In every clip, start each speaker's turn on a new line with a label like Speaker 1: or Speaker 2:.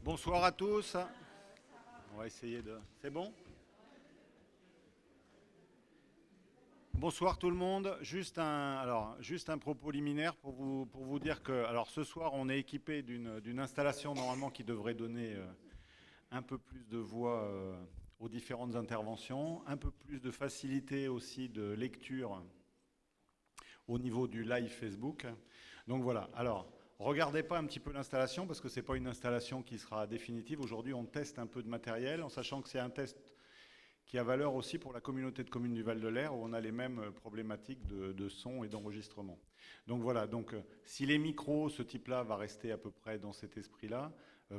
Speaker 1: Bonsoir à tous. On va essayer de... C'est bon? Bonsoir tout le monde. Juste un propos liminaire pour vous dire que ce soir, on est équipé d'une installation normalement qui devrait donner un peu plus de voix aux différentes interventions, un peu plus de facilité aussi de lecture au niveau du live Facebook. Donc voilà. Alors, regardez pas un petit peu l'installation parce que c'est pas une installation qui sera définitive. Aujourd'hui, on teste un peu de matériel en sachant que c'est un test qui a valeur aussi pour la communauté de communes du Val-de-Lair où on a les mêmes problématiques de son et d'enregistrement. Donc voilà, si les micros, ce type-là, va rester à peu près dans cet esprit-là,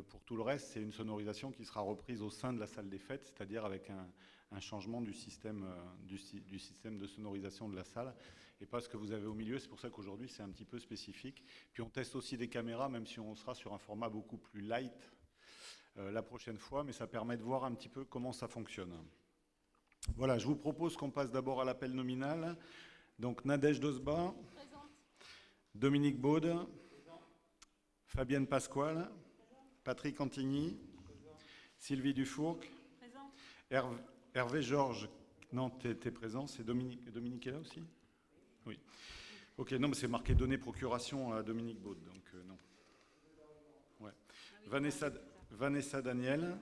Speaker 1: pour tout le reste, c'est une sonorisation qui sera reprise au sein de la salle des fêtes, c'est-à-dire avec un changement du système de sonorisation de la salle, et pas ce que vous avez au milieu. C'est pour ça qu'aujourd'hui, c'est un petit peu spécifique. Puis on teste aussi des caméras, même si on sera sur un format beaucoup plus light la prochaine fois, mais ça permet de voir un petit peu comment ça fonctionne. Voilà, je vous propose qu'on passe d'abord à l'appel nominal. Donc Nadège Dosba, Dominique Baude, Fabienne Pasquale, Patrick Antigny, Sylvie Dufourc, Hervé Georges. Non, tu es présent, c'est Dominique. Dominique est là aussi? Oui. Ok, non, mais c'est marqué donner procuration à Dominique Baude, donc non. Ouais. Vanessa Daniel.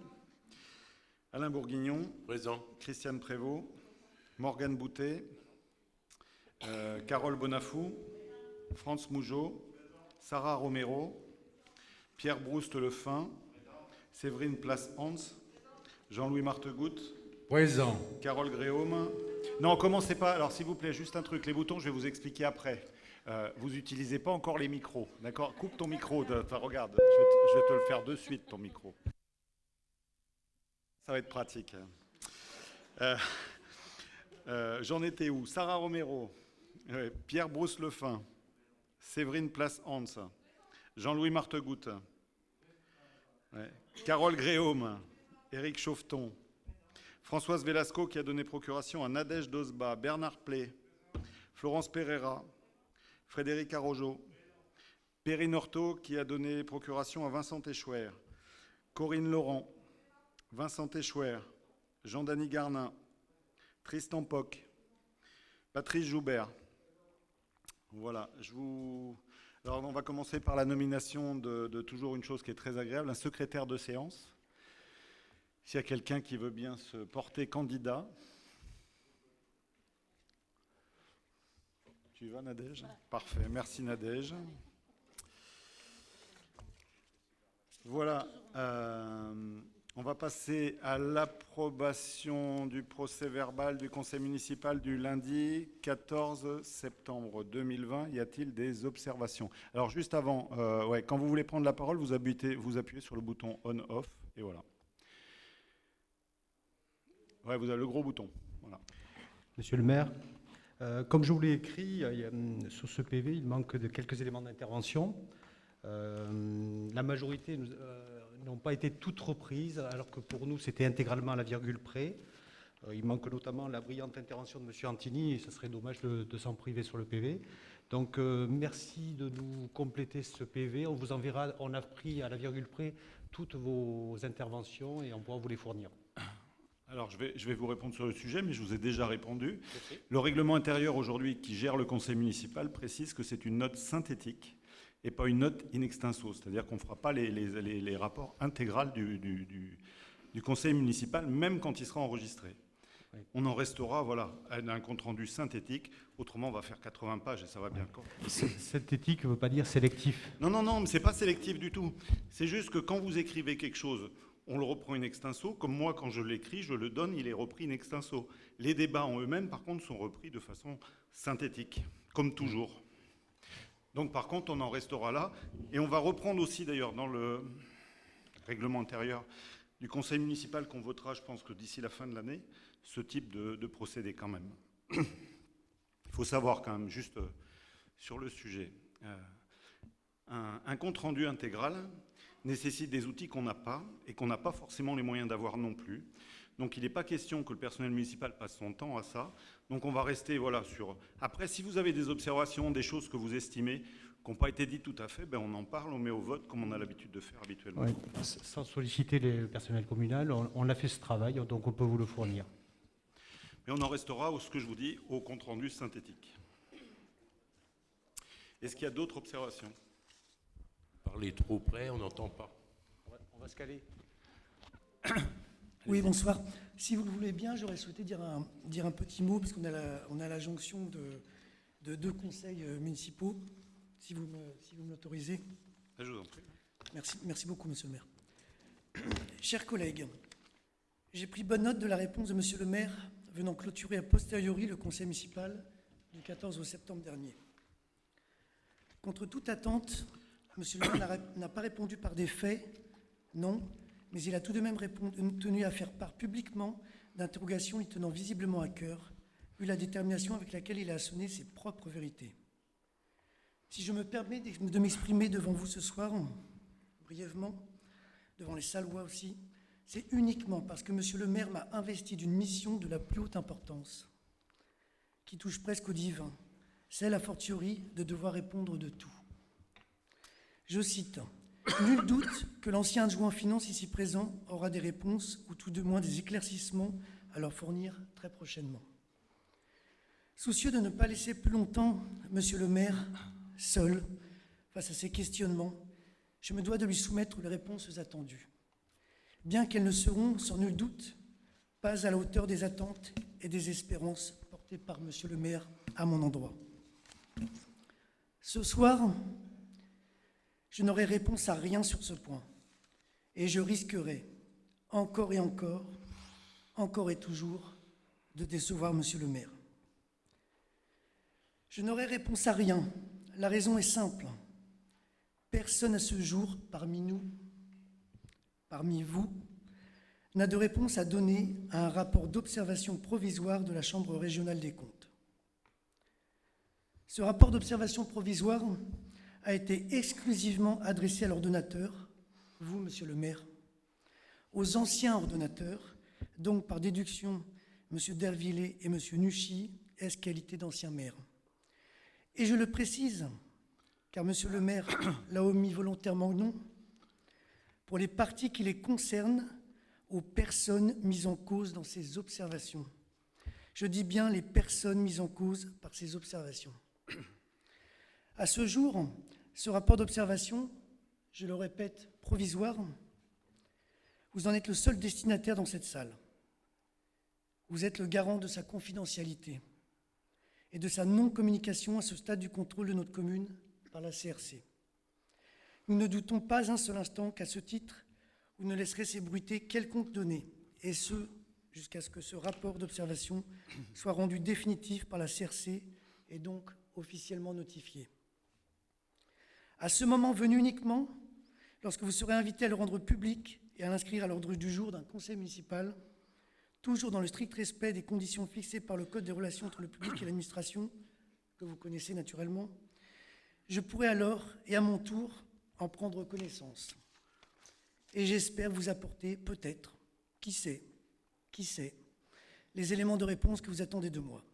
Speaker 1: Alain Bourguignon.
Speaker 2: Présent.
Speaker 1: Christiane Prévost. Morgane Boutet. Carole Bonafou. France Mougeot. Sarah Romero. Pierre Brouste-Lefin. Séverine Place-Hans. Jean-Louis Martegoutte.
Speaker 3: Présent.
Speaker 1: Carole Gréaume. Non, commencez pas. Alors, s'il vous plaît, juste un truc. Les boutons, je vais vous expliquer après. Vous n'utilisez pas encore les micros, d'accord? Coupe ton micro. Enfin, regarde, je vais te le faire de suite, ton micro. Ça va être pratique. J'en étais où? Sarah Romero, Pierre Brousse-Lefin, Séverine Place-Hans, Jean-Louis Martegoutte, Carole Gréaume, Éric Chauveton, Françoise Velasco qui a donné procuration à Nadège Dosba, Bernard Plé, Florence Pereira, Frédéric Arrojo, Perrine Orteau qui a donné procuration à Vincent Échouer, Corinne Laurent, Vincent Échouer, Jean-Dany Garnin, Tristan Poc, Patrice Joubert. Voilà, Alors on va commencer par la nomination de toujours une chose qui est très agréable, un secrétaire de séance. S'il y a quelqu'un qui veut bien se porter candidat. Tu y vas, Nadège? Parfait, merci Nadège. Voilà, on va passer à l'approbation du procès-verbal du conseil municipal du lundi 14 septembre 2020. Y a-t-il des observations? Alors juste avant, quand vous voulez prendre la parole, vous appuyez sur le bouton on-off et voilà. Ouais, vous avez le gros bouton. Voilà.
Speaker 3: Monsieur le maire, comme je vous l'ai écrit, sur ce PV, il manque de quelques éléments d'intervention. La majorité n'ont pas été toutes reprises, alors que pour nous, c'était intégralement à la virgule près. Il manque notamment la brillante intervention de M. Antigny, et ce serait dommage de s'en priver sur le PV. Donc, merci de nous compléter ce PV. On vous enverra, on a pris à la virgule près toutes vos interventions et on pourra vous les fournir.
Speaker 1: Alors, je vais vous répondre sur le sujet, mais je vous ai déjà répondu. Okay. Le règlement intérieur aujourd'hui qui gère le conseil municipal précise que c'est une note synthétique et pas une note in extenso, c'est-à-dire qu'on ne fera pas les rapports intégrales du conseil municipal, même quand il sera enregistré. Oui. On en restera à un compte-rendu synthétique, autrement on va faire 80 pages et ça va bien.
Speaker 3: Synthétique ne veut pas dire sélectif.
Speaker 1: Non, mais ce n'est pas sélectif du tout. C'est juste que quand vous écrivez quelque chose, on le reprend in extenso, comme moi quand je l'écris, je le donne, il est repris in extenso. Les débats en eux-mêmes, par contre, sont repris de façon synthétique, comme toujours. Donc par contre, on en restera là. Et on va reprendre aussi d'ailleurs dans le règlement intérieur du conseil municipal qu'on votera, je pense que d'ici la fin de l'année, ce type de procédé quand même. Il faut savoir quand même, juste sur le sujet, un compte-rendu intégral nécessite des outils qu'on n'a pas et qu'on n'a pas forcément les moyens d'avoir non plus. Donc il n'est pas question que le personnel municipal passe son temps à ça. Donc on va rester sur... Après, si vous avez des observations, des choses que vous estimez, qui n'ont pas été dites tout à fait, ben on en parle, on met au vote comme on a l'habitude de faire habituellement.
Speaker 3: Oui, sans solliciter le personnel communal, on a fait ce travail, donc on peut vous le fournir.
Speaker 1: Mais on en restera, ce que je vous dis, au compte-rendu synthétique. Est-ce qu'il y a d'autres observations?
Speaker 2: Parlez trop près, on n'entend pas.
Speaker 3: On va se caler.
Speaker 4: Oui, bonsoir. Si vous le voulez bien, j'aurais souhaité dire un petit mot, parce qu'on a la jonction de deux conseils municipaux, si vous me l'autorisez.
Speaker 1: Je vous en prie.
Speaker 4: Merci beaucoup, monsieur le maire. Chers collègues, j'ai pris bonne note de la réponse de monsieur le maire venant clôturer a posteriori le conseil municipal du 14 septembre dernier. Contre toute attente, monsieur le maire n'a pas répondu par des faits, non, mais il a tout de même tenu à faire part publiquement d'interrogations lui tenant visiblement à cœur, vu la détermination avec laquelle il a assonné ses propres vérités. Si je me permets de m'exprimer devant vous ce soir, brièvement, devant les Sallois aussi, c'est uniquement parce que monsieur le maire m'a investi d'une mission de la plus haute importance, qui touche presque au divin, celle, a fortiori, de devoir répondre de tout. Je cite, « Nul doute que l'ancien adjoint en finance ici présent aura des réponses, ou tout de moins des éclaircissements à leur fournir très prochainement. » Soucieux de ne pas laisser plus longtemps monsieur le maire seul face à ces questionnements, je me dois de lui soumettre les réponses attendues, bien qu'elles ne seront, sans nul doute, pas à la hauteur des attentes et des espérances portées par monsieur le maire à mon endroit. Ce soir, je n'aurai réponse à rien sur ce point, et je risquerai, encore et toujours, de décevoir monsieur le maire. Je n'aurai réponse à rien. La raison est simple. Personne à ce jour, parmi nous, parmi vous, n'a de réponse à donner à un rapport d'observation provisoire de la Chambre régionale des comptes. Ce rapport d'observation provisoire a été exclusivement adressé à l'ordonnateur, vous, monsieur le maire, aux anciens ordonnateurs, donc par déduction, monsieur Dervillers et monsieur Nuchy, qualité d'anciens maires. Et je le précise, car monsieur le maire l'a omis volontairement ou non, pour les parties qui les concernent, aux personnes mises en cause dans ces observations. Je dis bien les personnes mises en cause par ces observations. À ce jour, ce rapport d'observation, je le répète, provisoire, vous en êtes le seul destinataire dans cette salle. Vous êtes le garant de sa confidentialité et de sa non-communication à ce stade du contrôle de notre commune par la CRC. Nous ne doutons pas un seul instant qu'à ce titre, vous ne laisserez s'ébruiter quelconque donnée, et ce, jusqu'à ce que ce rapport d'observation soit rendu définitif par la CRC et donc officiellement notifié. À ce moment venu uniquement, lorsque vous serez invité à le rendre public et à l'inscrire à l'ordre du jour d'un conseil municipal, toujours dans le strict respect des conditions fixées par le Code des relations entre le public et l'administration, que vous connaissez naturellement, je pourrai alors, et à mon tour, en prendre connaissance. Et j'espère vous apporter, peut-être, qui sait, les éléments de réponse que vous attendez de moi.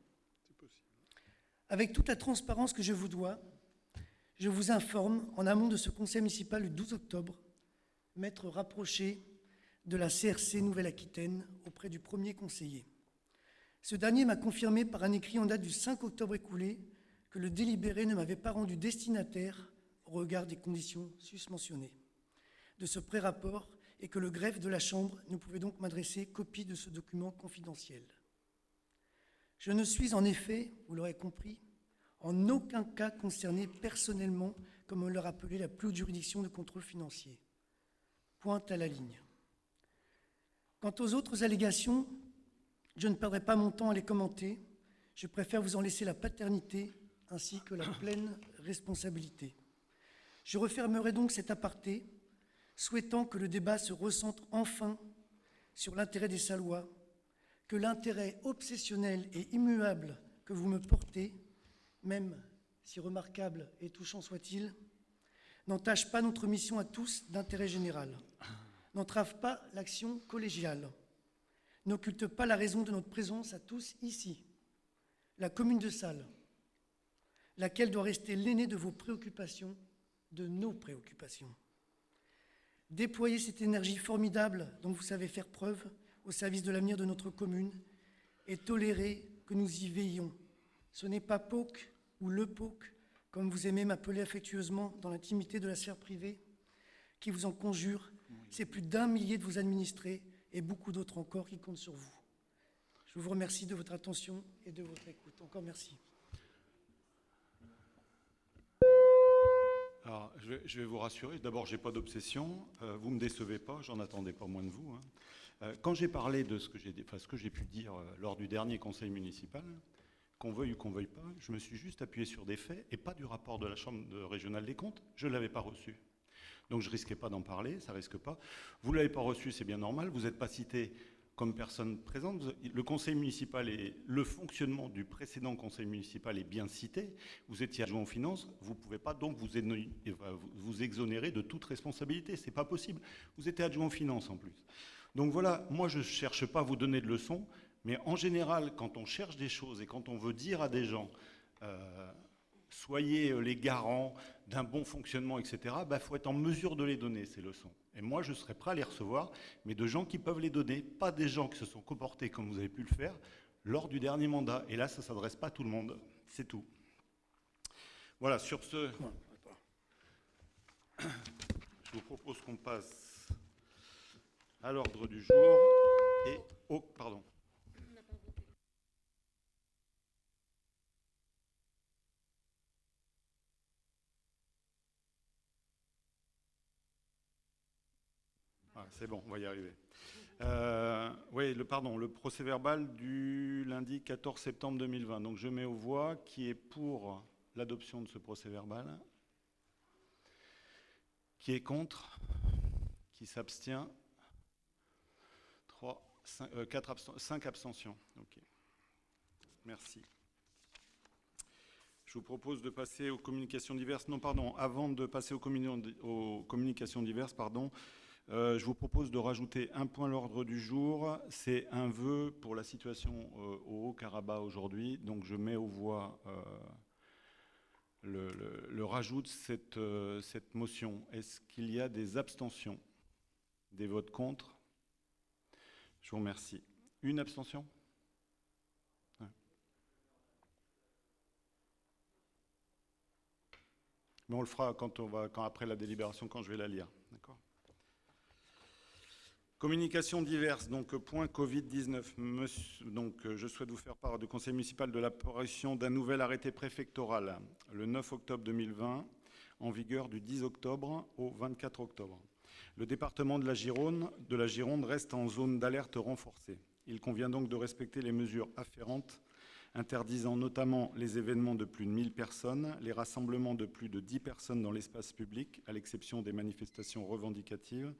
Speaker 4: Avec toute la transparence que je vous dois, je vous informe, en amont de ce conseil municipal le 12 octobre, m'être rapproché de la CRC Nouvelle-Aquitaine auprès du premier conseiller. Ce dernier m'a confirmé par un écrit en date du 5 octobre écoulé que le délibéré ne m'avait pas rendu destinataire au regard des conditions susmentionnées de ce pré-rapport et que le greffe de la Chambre ne pouvait donc m'adresser copie de ce document confidentiel. Je ne suis en effet, vous l'aurez compris, en aucun cas concerné personnellement, comme on l'a rappelé, la plus haute juridiction de contrôle financier. Point à la ligne. Quant aux autres allégations, je ne perdrai pas mon temps à les commenter. Je préfère vous en laisser la paternité ainsi que la pleine responsabilité. Je refermerai donc cet aparté, souhaitant que le débat se recentre enfin sur l'intérêt des Sallois, que l'intérêt obsessionnel et immuable que vous me portez, même si remarquable et touchant soit-il, n'entache pas notre mission à tous d'intérêt général, n'entrave pas l'action collégiale, n'occulte pas la raison de notre présence à tous ici, la commune de Salles, laquelle doit rester l'aînée de vos préoccupations, de nos préoccupations. Déployez cette énergie formidable dont vous savez faire preuve au service de l'avenir de notre commune et tolérez que nous y veillons. Ce n'est pas POC ou le POC, comme vous aimez m'appeler affectueusement dans l'intimité de la sphère privée, qui vous en conjure. C'est plus d'1 millier de vos administrés et beaucoup d'autres encore qui comptent sur vous. Je vous remercie de votre attention et de votre écoute. Encore merci.
Speaker 1: Alors, je vais vous rassurer. D'abord, je n'ai pas d'obsession. Vous ne me décevez pas, j'en attendais pas moins de vous. Hein. Quand j'ai parlé de ce que j'ai pu dire lors du dernier conseil municipal, qu'on veuille ou qu'on ne veuille pas, je me suis juste appuyé sur des faits et pas du rapport de la Chambre régionale des comptes. Je ne l'avais pas reçu. Donc je ne risquais pas d'en parler, ça ne risque pas. Vous ne l'avez pas reçu, c'est bien normal. Vous n'êtes pas cité comme personne présente. Le conseil municipal et le fonctionnement du précédent conseil municipal est bien cité. Vous étiez adjoint aux finances, vous ne pouvez pas donc vous exonérer de toute responsabilité. Ce n'est pas possible. Vous étiez adjoint aux finances en plus. Donc voilà, moi je ne cherche pas à vous donner de leçons, mais en général, quand on cherche des choses et quand on veut dire à des gens soyez les garants d'un bon fonctionnement, etc., il faut être en mesure de les donner, ces leçons. Et moi, je serais prêt à les recevoir, mais de gens qui peuvent les donner, pas des gens qui se sont comportés comme vous avez pu le faire lors du dernier mandat. Et là, ça ne s'adresse pas à tout le monde. C'est tout. Voilà, sur ce, je vous propose qu'on passe à l'ordre du jour et au... Pardon. Ah, c'est bon, on va y arriver. Oui, le procès-verbal du lundi 14 septembre 2020. Donc je mets aux voix qui est pour l'adoption de ce procès-verbal, qui est contre, qui s'abstient, 5 abstentions. Ok. Merci. Je vous propose de passer aux communications diverses. Non, pardon, avant de passer aux communications diverses, pardon, je vous propose de rajouter un point à l'ordre du jour. C'est un vœu pour la situation au Haut-Karabakh aujourd'hui. Donc je mets aux voix le rajout de cette motion. Est-ce qu'il y a des abstentions? Des votes contre? Je vous remercie. Une abstention? Ouais. Mais on le fera quand après la délibération, quand je vais la lire. D'accord? Communications diverses, donc point Covid-19. Donc je souhaite vous faire part du conseil municipal de l'apparition d'un nouvel arrêté préfectoral le 9 octobre 2020, en vigueur du 10 octobre au 24 octobre. Le département de la Gironde reste en zone d'alerte renforcée. Il convient donc de respecter les mesures afférentes, interdisant notamment les événements de plus de 1000 personnes, les rassemblements de plus de 10 personnes dans l'espace public, à l'exception des manifestations revendicatives,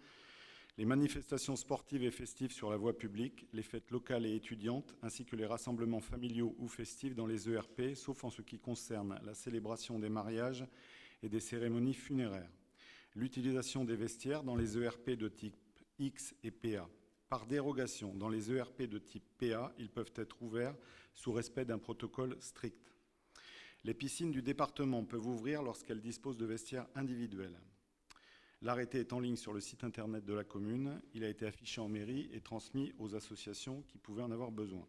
Speaker 1: les manifestations sportives et festives sur la voie publique, les fêtes locales et étudiantes, ainsi que les rassemblements familiaux ou festifs dans les ERP, sauf en ce qui concerne la célébration des mariages et des cérémonies funéraires. L'utilisation des vestiaires dans les ERP de type X et PA. Par dérogation, dans les ERP de type PA, ils peuvent être ouverts sous respect d'un protocole strict. Les piscines du département peuvent ouvrir lorsqu'elles disposent de vestiaires individuels. L'arrêté est en ligne sur le site internet de la commune. Il a été affiché en mairie et transmis aux associations qui pouvaient en avoir besoin.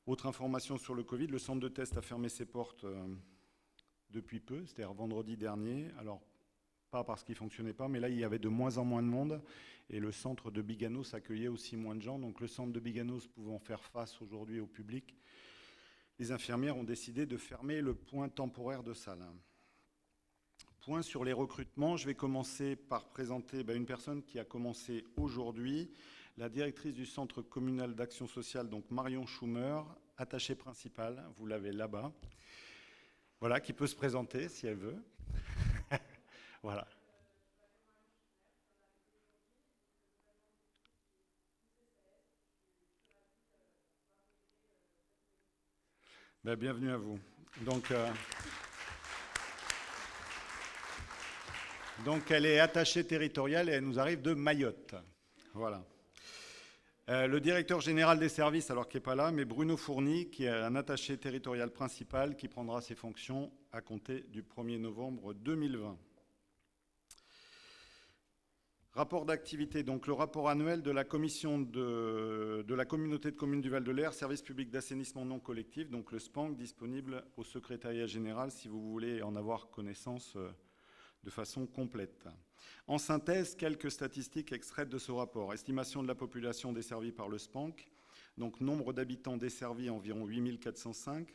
Speaker 1: Autre information sur le Covid, le centre de test a fermé ses portes depuis peu, c'est-à-dire vendredi dernier. Alors, pas parce qu'il ne fonctionnait pas, mais là, il y avait de moins en moins de monde. Et le centre de Biganos accueillait aussi moins de gens. Donc le centre de Biganos pouvant faire face aujourd'hui au public, les infirmières ont décidé de fermer le point temporaire de salle. Point sur les recrutements. Je vais commencer par présenter une personne qui a commencé aujourd'hui, la directrice du Centre communal d'action sociale, donc Marion Schumer, attachée principale, vous l'avez là-bas. Voilà, qui peut se présenter si elle veut. Voilà. Bienvenue à vous. Donc elle est attachée territoriale et elle nous arrive de Mayotte. Voilà. Le directeur général des services, alors qui n'est pas là, mais Bruno Fourny, qui est un attaché territorial principal, qui prendra ses fonctions à compter du 1er novembre 2020. Rapport d'activité, donc le rapport annuel de la commission de la communauté de communes du Val-de-Lair, service public d'assainissement non collectif, donc le SPANC, disponible au secrétariat général si vous voulez en avoir connaissance de façon complète. En synthèse, quelques statistiques extraites de ce rapport. Estimation de la population desservie par le SPANC, donc nombre d'habitants desservis environ 8405,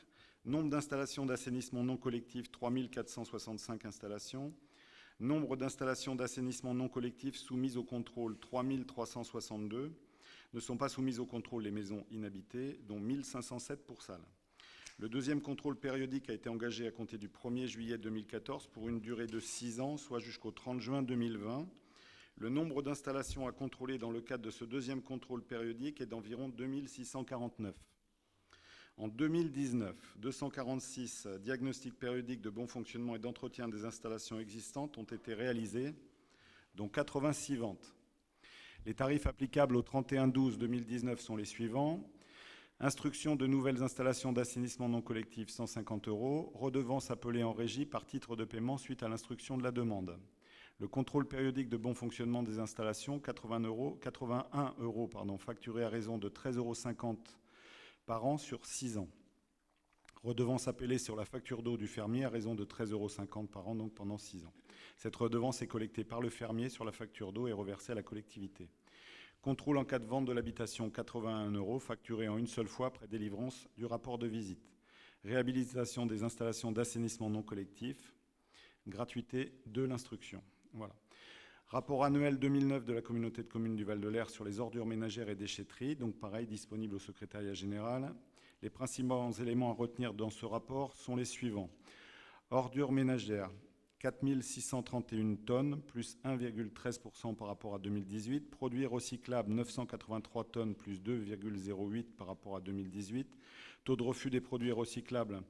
Speaker 1: nombre d'installations d'assainissement non collectif 3465 installations, nombre d'installations d'assainissement non collectif soumises au contrôle 3362, ne sont pas soumises au contrôle les maisons inhabitées, dont 1507 pour salles. Le deuxième contrôle périodique a été engagé à compter du 1er juillet 2014 pour une durée de 6 ans, soit jusqu'au 30 juin 2020. Le nombre d'installations à contrôler dans le cadre de ce deuxième contrôle périodique est d'environ 2649. En 2019, 246 diagnostics périodiques de bon fonctionnement et d'entretien des installations existantes ont été réalisés, dont 86 ventes. Les tarifs applicables au 31/12/2019 sont les suivants. Instruction de nouvelles installations d'assainissement non collectif, 150 €. Redevance appelée en régie par titre de paiement suite à l'instruction de la demande. Le contrôle périodique de bon fonctionnement des installations, 81 €, facturé à raison de 13,50 € par an sur 6 ans. Redevance appelée sur la facture d'eau du fermier à raison de 13,50 € par an, donc pendant 6 ans. Cette redevance est collectée par le fermier sur la facture d'eau et reversée à la collectivité. Contrôle en cas de vente de l'habitation, 81 €, facturé en une seule fois après délivrance du rapport de visite. Réhabilitation des installations d'assainissement non collectif, gratuité de l'instruction. Voilà. Rapport annuel 2009 de la communauté de communes du Val-de-Lair sur les ordures ménagères et déchetteries, donc pareil, disponible au secrétariat général. Les principaux éléments à retenir dans ce rapport sont les suivants. Ordures ménagères, 4631 tonnes, plus 1,13% par rapport à 2018. Produits recyclables, 983 tonnes, plus 2,08% par rapport à 2018. Taux de refus des produits recyclables,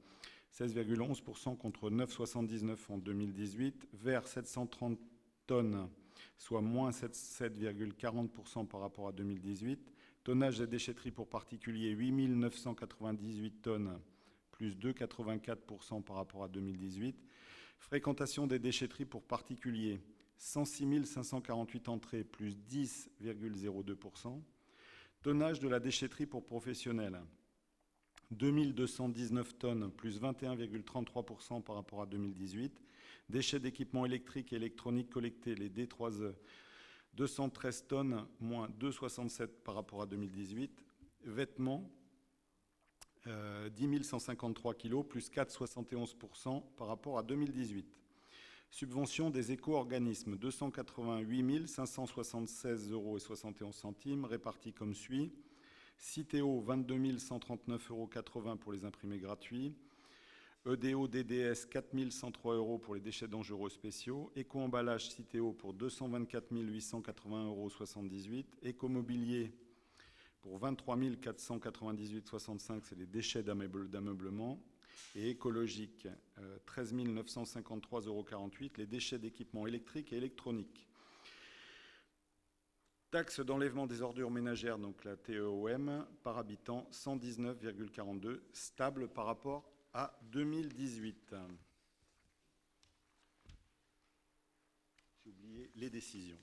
Speaker 1: 16,11% contre 9,79% en 2018. Verre, 730 tonnes, soit moins 7,40% par rapport à 2018. Tonnage des déchetteries pour particuliers, 8998 tonnes, plus 2,84% par rapport à 2018. Fréquentation des déchetteries pour particuliers, 106 548 entrées, plus 10,02%. Tonnage de la déchetterie pour professionnels, 2219 tonnes, plus 21,33% par rapport à 2018. Déchets d'équipements électriques et électroniques collectés, les D3E, 213 tonnes, moins 2,67 par rapport à 2018. Vêtements, 10 153 kg, plus 4,71% par rapport à 2018. Subvention des éco-organismes, 288 576,71 € répartis comme suit. Citeo, 22 139,80 € pour les imprimés gratuits. EDO DDS, 4 103 € pour les déchets dangereux spéciaux. Éco-emballage Citeo pour 224 880,78 €. Écomobilier pour 23 498,65 €, c'est les déchets d'ameublement. Et écologique, 13 953,48 €, les déchets d'équipements électriques et électroniques. Taxe d'enlèvement des ordures ménagères, donc la TEOM, par habitant, 119,42 €, stable par rapport à 2018. J'ai oublié les décisions.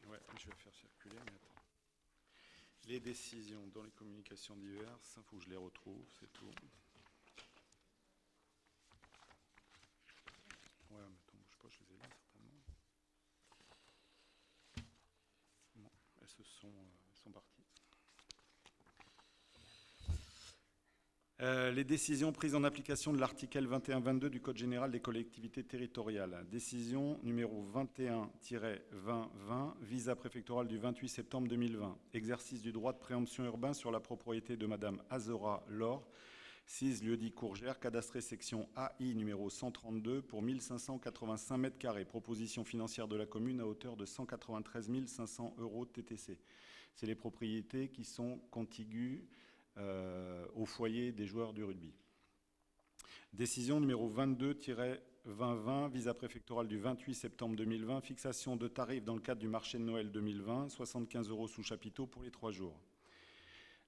Speaker 1: Ouais, je vais faire circuler, mais attends. Les décisions dans les communications diverses, il faut que je les retrouve, c'est tout. Ouais, mais attends, bouge pas, je les ai là certainement. Bon, elles sont parties. Les décisions prises en application de l'article 21-22 du Code général des collectivités territoriales. Décision numéro 21-2020, visa préfectorale du 28 septembre 2020. Exercice du droit de préemption urbain sur la propriété de Madame Azora Laure, 6 lieu-dit Courgères, cadastré section AI numéro 132 pour 1585 mètres carrés. Proposition financière de la commune à hauteur de 193 500 € TTC. C'est les propriétés qui sont contiguës au foyer des joueurs du rugby. Décision numéro 22-2020, 2020, visa préfectorale du 28 septembre 2020, fixation de tarifs dans le cadre du marché de Noël 2020, 75 € sous chapiteau pour les 3 jours.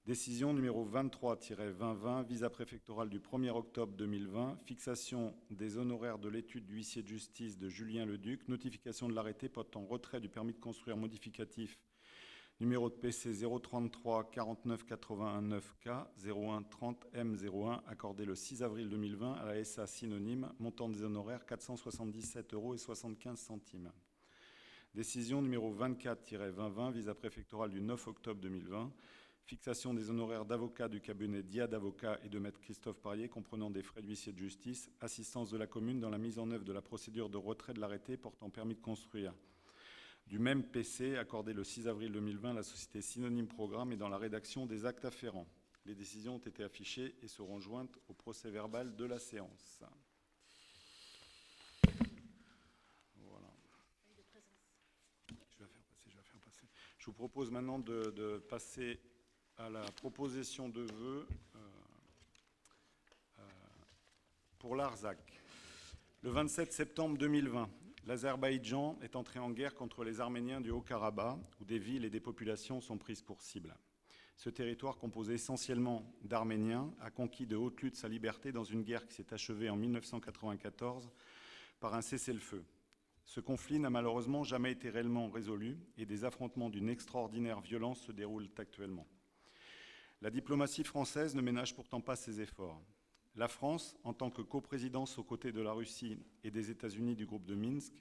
Speaker 1: Décision numéro 23-2020, visa préfectorale du 1er octobre 2020, fixation des honoraires de l'étude du huissier de justice de Julien Leduc, notification de l'arrêté portant retrait du permis de construire modificatif numéro de PC 033 49 81 9K 01 30 M01, accordé le 6 avril 2020 à la SA Synonyme, montant des honoraires 477,75 €. Décision numéro 24-2020, visa préfectorale du 9 octobre 2020, fixation des honoraires d'avocat du cabinet Diade Avocat et de maître Christophe Parier, comprenant des frais d'huissier de justice, assistance de la commune dans la mise en œuvre de la procédure de retrait de l'arrêté portant permis de construire. Du même PC, accordé le 6 avril 2020 à la société Synonyme Programme et dans la rédaction des actes afférents. Les décisions ont été affichées et seront jointes au procès-verbal de la séance. Voilà. Je vais faire passer. Je vous propose maintenant de passer à la proposition de vœux pour l'Artsakh. Le 27 septembre 2020, l'Azerbaïdjan est entré en guerre contre les Arméniens du Haut-Karabakh, où des villes et des populations sont prises pour cible. Ce territoire, composé essentiellement d'Arméniens, a conquis de haute lutte sa liberté dans une guerre qui s'est achevée en 1994 par un cessez-le-feu. Ce conflit n'a malheureusement jamais été réellement résolu et des affrontements d'une extraordinaire violence se déroulent actuellement. La diplomatie française ne ménage pourtant pas ses efforts. La France, en tant que coprésidence aux côtés de la Russie et des États-Unis du groupe de Minsk,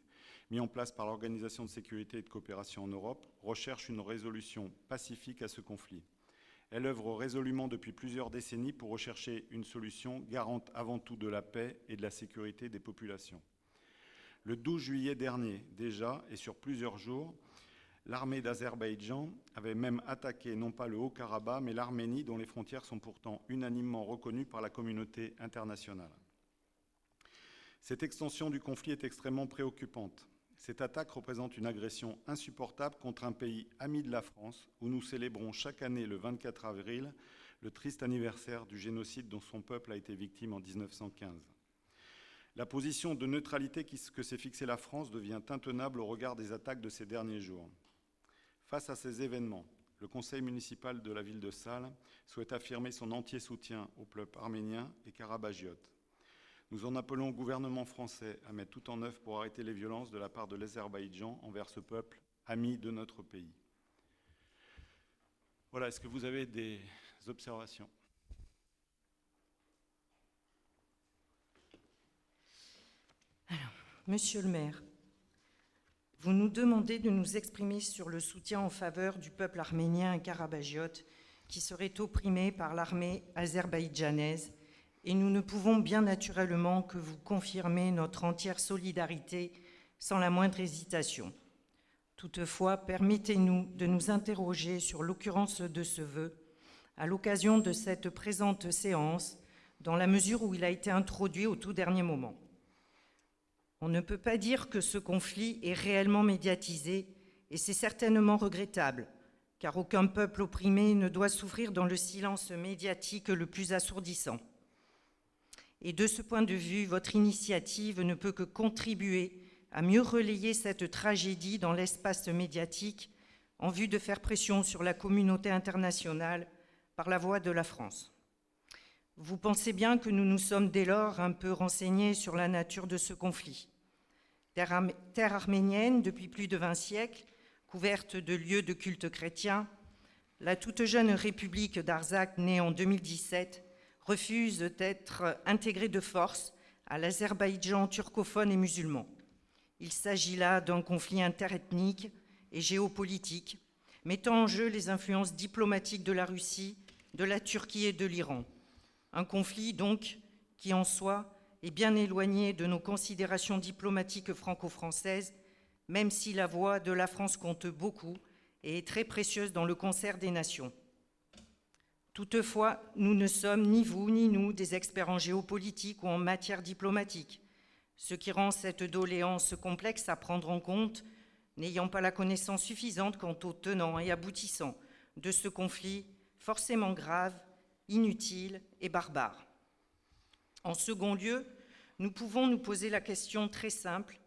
Speaker 1: mis en place par l'Organisation de sécurité et de coopération en Europe, recherche une résolution pacifique à ce conflit. Elle œuvre résolument depuis plusieurs décennies pour rechercher une solution garante avant tout de la paix et de la sécurité des populations. Le 12 juillet dernier, déjà, et sur plusieurs jours, l'armée d'Azerbaïdjan avait même attaqué non pas le Haut-Karabakh, mais l'Arménie, dont les frontières sont pourtant unanimement reconnues par la communauté internationale. Cette extension du conflit est extrêmement préoccupante. Cette attaque représente une agression insupportable contre un pays ami de la France, où nous célébrons chaque année le 24 avril le triste anniversaire du génocide dont son peuple a été victime en 1915. La position de neutralité que s'est fixée la France devient intenable au regard des attaques de ces derniers jours. Face à ces événements, le conseil municipal de la ville de Salles souhaite affirmer son entier soutien au peuple arménien et karabagiote. Nous en appelons au gouvernement français à mettre tout en œuvre pour arrêter les violences de la part de l'Azerbaïdjan envers ce peuple ami de notre pays. Voilà, est-ce que vous avez des observations ?
Speaker 5: Alors, Monsieur le maire, vous nous demandez de nous exprimer sur le soutien en faveur du peuple arménien et karabagiote qui serait opprimé par l'armée azerbaïdjanaise, et nous ne pouvons bien naturellement que vous confirmer notre entière solidarité sans la moindre hésitation. Toutefois, permettez-nous de nous interroger sur l'occurrence de ce vœu à l'occasion de cette présente séance, dans la mesure où il a été introduit au tout dernier moment. On ne peut pas dire que ce conflit est réellement médiatisé, et c'est certainement regrettable, car aucun peuple opprimé ne doit souffrir dans le silence médiatique le plus assourdissant. Et de ce point de vue, votre initiative ne peut que contribuer à mieux relayer cette tragédie dans l'espace médiatique en vue de faire pression sur la communauté internationale par la voix de la France. Vous pensez bien que nous nous sommes dès lors un peu renseignés sur la nature de ce conflit. Terre arménienne depuis plus de 20 siècles, couverte de lieux de culte chrétien, la toute jeune république d'Artsakh, née en 2017, refuse d'être intégrée de force à l'Azerbaïdjan turcophone et musulman. Il s'agit là d'un conflit interethnique et géopolitique, mettant en jeu les influences diplomatiques de la Russie, de la Turquie et de l'Iran. Un conflit, donc, qui en soi est bien éloigné de nos considérations diplomatiques franco-françaises, même si la voix de la France compte beaucoup et est très précieuse dans le concert des nations. Toutefois, nous ne sommes ni vous ni nous des experts en géopolitique ou en matière diplomatique, ce qui rend cette doléance complexe à prendre en compte, n'ayant pas la connaissance suffisante quant aux tenants et aboutissants de ce conflit forcément grave, inutile et barbare. En second lieu, nous pouvons nous poser la question très simple: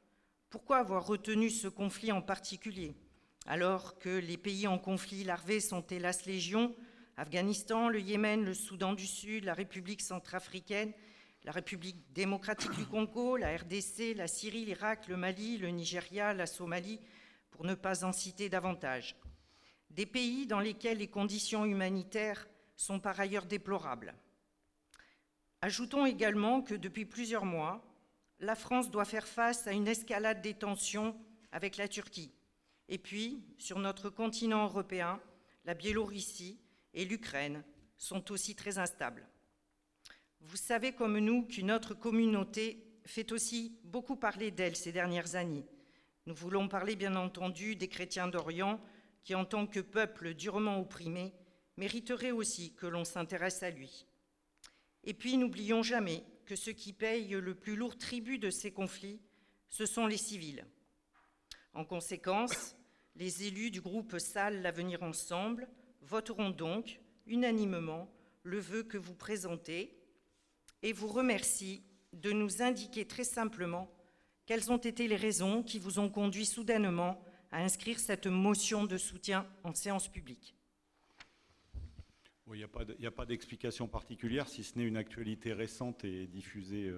Speaker 5: pourquoi avoir retenu ce conflit en particulier, alors que les pays en conflit larvé sont hélas légion? Afghanistan, le Yémen, le Soudan du Sud, la République centrafricaine, la République démocratique du Congo, la RDC, la Syrie, l'Irak, le Mali, le Nigeria, la Somalie, pour ne pas en citer davantage. Des pays dans lesquels les conditions humanitaires sont par ailleurs déplorables. Ajoutons également que depuis plusieurs mois, la France doit faire face à une escalade des tensions avec la Turquie. Et puis, sur notre continent européen, la Biélorussie et l'Ukraine sont aussi très instables. Vous savez comme nous qu'une autre communauté fait aussi beaucoup parler d'elle ces dernières années. Nous voulons parler bien entendu des chrétiens d'Orient qui, en tant que peuple durement opprimé, mériteraient aussi que l'on s'intéresse à lui. Et puis, n'oublions jamais que ceux qui payent le plus lourd tribut de ces conflits, ce sont les civils. En conséquence, les élus du groupe SAL L'Avenir Ensemble voteront donc unanimement le vœu que vous présentez et vous remercie de nous indiquer très simplement quelles ont été les raisons qui vous ont conduit soudainement à inscrire cette motion de soutien en séance publique.
Speaker 1: Bon, il n'y a pas d'explication particulière, si ce n'est une actualité récente et diffusée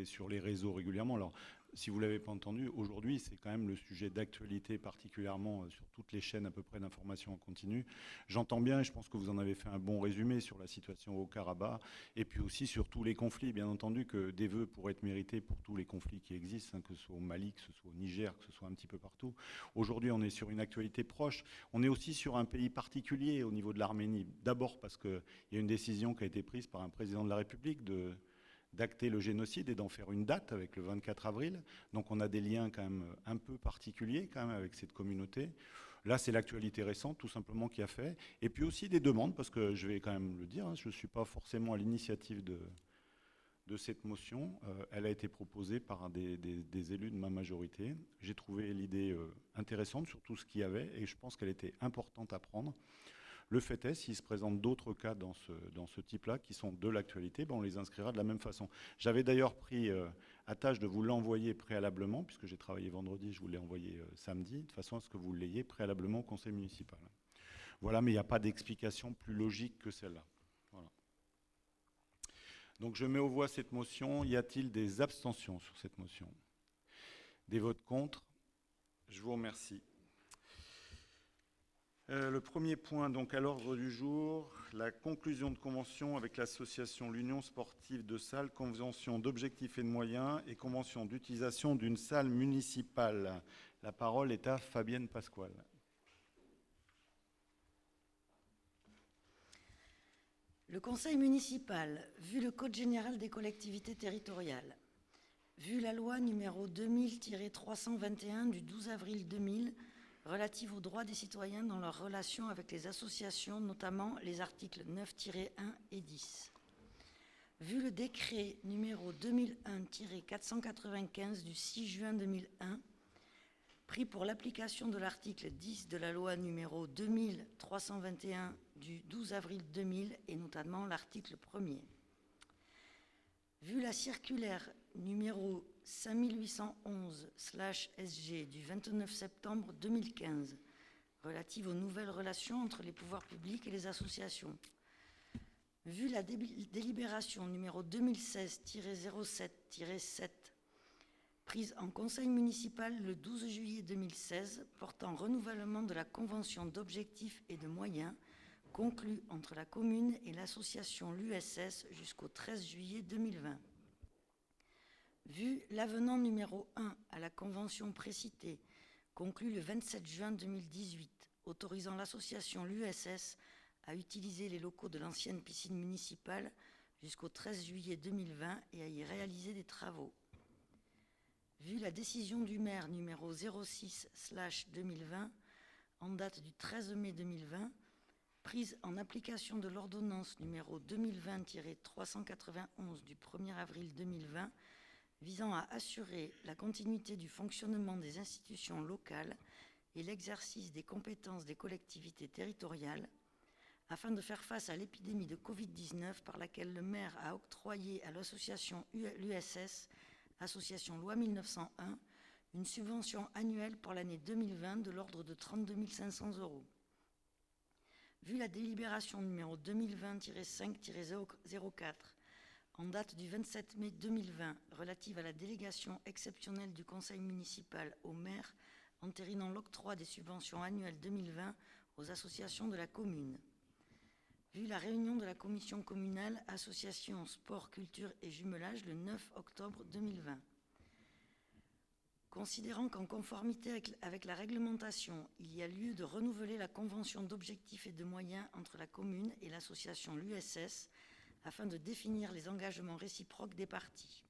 Speaker 1: sur les réseaux régulièrement. Alors, si vous ne l'avez pas entendu, aujourd'hui, c'est quand même le sujet d'actualité, particulièrement sur toutes les chaînes à peu près d'information en continu. J'entends bien, et je pense que vous en avez fait un bon résumé sur la situation au Haut-Karabakh, et puis aussi sur tous les conflits. Bien entendu que des vœux pourraient être mérités pour tous les conflits qui existent, que ce soit au Mali, que ce soit au Niger, que ce soit un petit peu partout. Aujourd'hui, on est sur une actualité proche. On est aussi sur un pays particulier au niveau de l'Arménie. D'abord parce qu'il y a une décision qui a été prise par un président de la République d'acter le génocide et d'en faire une date avec le 24 avril. Donc on a des liens quand même un peu particuliers quand même avec cette communauté. Là, c'est l'actualité récente, tout simplement, qui a fait. Et puis aussi des demandes, parce que je vais quand même le dire, je ne suis pas forcément à l'initiative de cette motion. Elle a été proposée par des élus de ma majorité. J'ai trouvé l'idée intéressante sur tout ce qu'il y avait, et je pense qu'elle était importante à prendre. Le fait est, s'il se présente d'autres cas dans ce type-là, qui sont de l'actualité, on les inscrira de la même façon. J'avais d'ailleurs pris à tâche de vous l'envoyer préalablement, puisque j'ai travaillé vendredi, je vous l'ai envoyé samedi, de façon à ce que vous l'ayez préalablement au conseil municipal. Voilà, mais il n'y a pas d'explication plus logique que celle-là. Voilà. Donc je mets aux voix cette motion. Y a-t-il des abstentions sur cette motion? Des votes contre? Je vous remercie. Le premier point donc à l'ordre du jour, la conclusion de convention avec l'association l'Union sportive de salles, convention d'objectifs et de moyens et convention d'utilisation d'une salle municipale. La parole est à Fabienne Pasquale.
Speaker 6: Le conseil municipal, vu le Code général des collectivités territoriales, vu la loi numéro 2000-321 du 12 avril 2000, relative aux droits des citoyens dans leurs relations avec les associations, notamment les articles 9-1 et 10. Vu le décret numéro 2001-495 du 6 juin 2001, pris pour l'application de l'article 10 de la loi numéro 2321 du 12 avril 2000 et notamment l'article 1er. Vu la circulaire numéro 5811/SG du 29 septembre 2015 relative aux nouvelles relations entre les pouvoirs publics et les associations. Vu la délibération numéro 2016-07-7 prise en conseil municipal le 12 juillet 2016 portant renouvellement de la convention d'objectifs et de moyens conclue entre la commune et l'association l'USS jusqu'au 13 juillet 2020. Vu l'avenant numéro 1 à la convention précitée, conclu le 27 juin 2018, autorisant l'association l'USS à utiliser les locaux de l'ancienne piscine municipale jusqu'au 13 juillet 2020 et à y réaliser des travaux. Vu la décision du maire numéro 06/2020, en date du 13 mai 2020, prise en application de l'ordonnance numéro 2020-391 du 1er avril 2020, visant à assurer la continuité du fonctionnement des institutions locales et l'exercice des compétences des collectivités territoriales, afin de faire face à l'épidémie de Covid-19 par laquelle le maire a octroyé à l'association l'USS, association loi 1901, une subvention annuelle pour l'année 2020 de l'ordre de 32 500 €. Vu la délibération numéro 2020-5-04 en date du 27 mai 2020 relative à la délégation exceptionnelle du conseil municipal au maire entérinant l'octroi des subventions annuelles 2020 aux associations de la commune. Vu la réunion de la commission communale Association, Sport, Culture et Jumelage le 9 octobre 2020. Considérant qu'en conformité avec la réglementation, il y a lieu de renouveler la convention d'objectifs et de moyens entre la commune et l'association l'USS afin de définir les engagements réciproques des parties.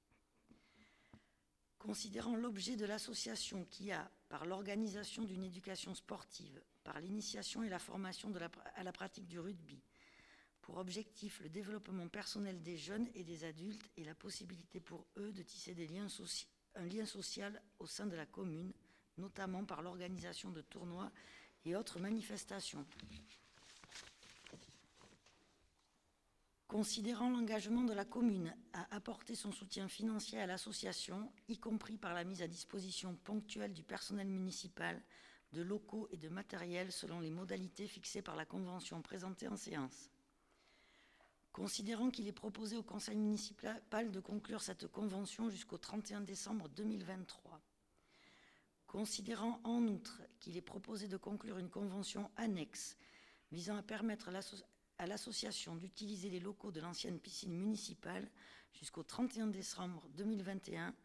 Speaker 6: Considérant l'objet de l'association qui a, par l'organisation d'une éducation sportive, par l'initiation et la formation à la pratique du rugby, pour objectif le développement personnel des jeunes et des adultes et la possibilité pour eux de tisser un lien social au sein de la commune, notamment par l'organisation de tournois et autres manifestations. Considérant l'engagement de la commune à apporter son soutien financier à l'association, y compris par la mise à disposition ponctuelle du personnel municipal, de locaux et de matériel selon les modalités fixées par la convention présentée en séance. Considérant qu'il est proposé au conseil municipal de conclure cette convention jusqu'au 31 décembre 2023. Considérant en outre qu'il est proposé de conclure une convention annexe visant à permettre à l'association d'utiliser les locaux de l'ancienne piscine municipale jusqu'au 31 décembre 2021,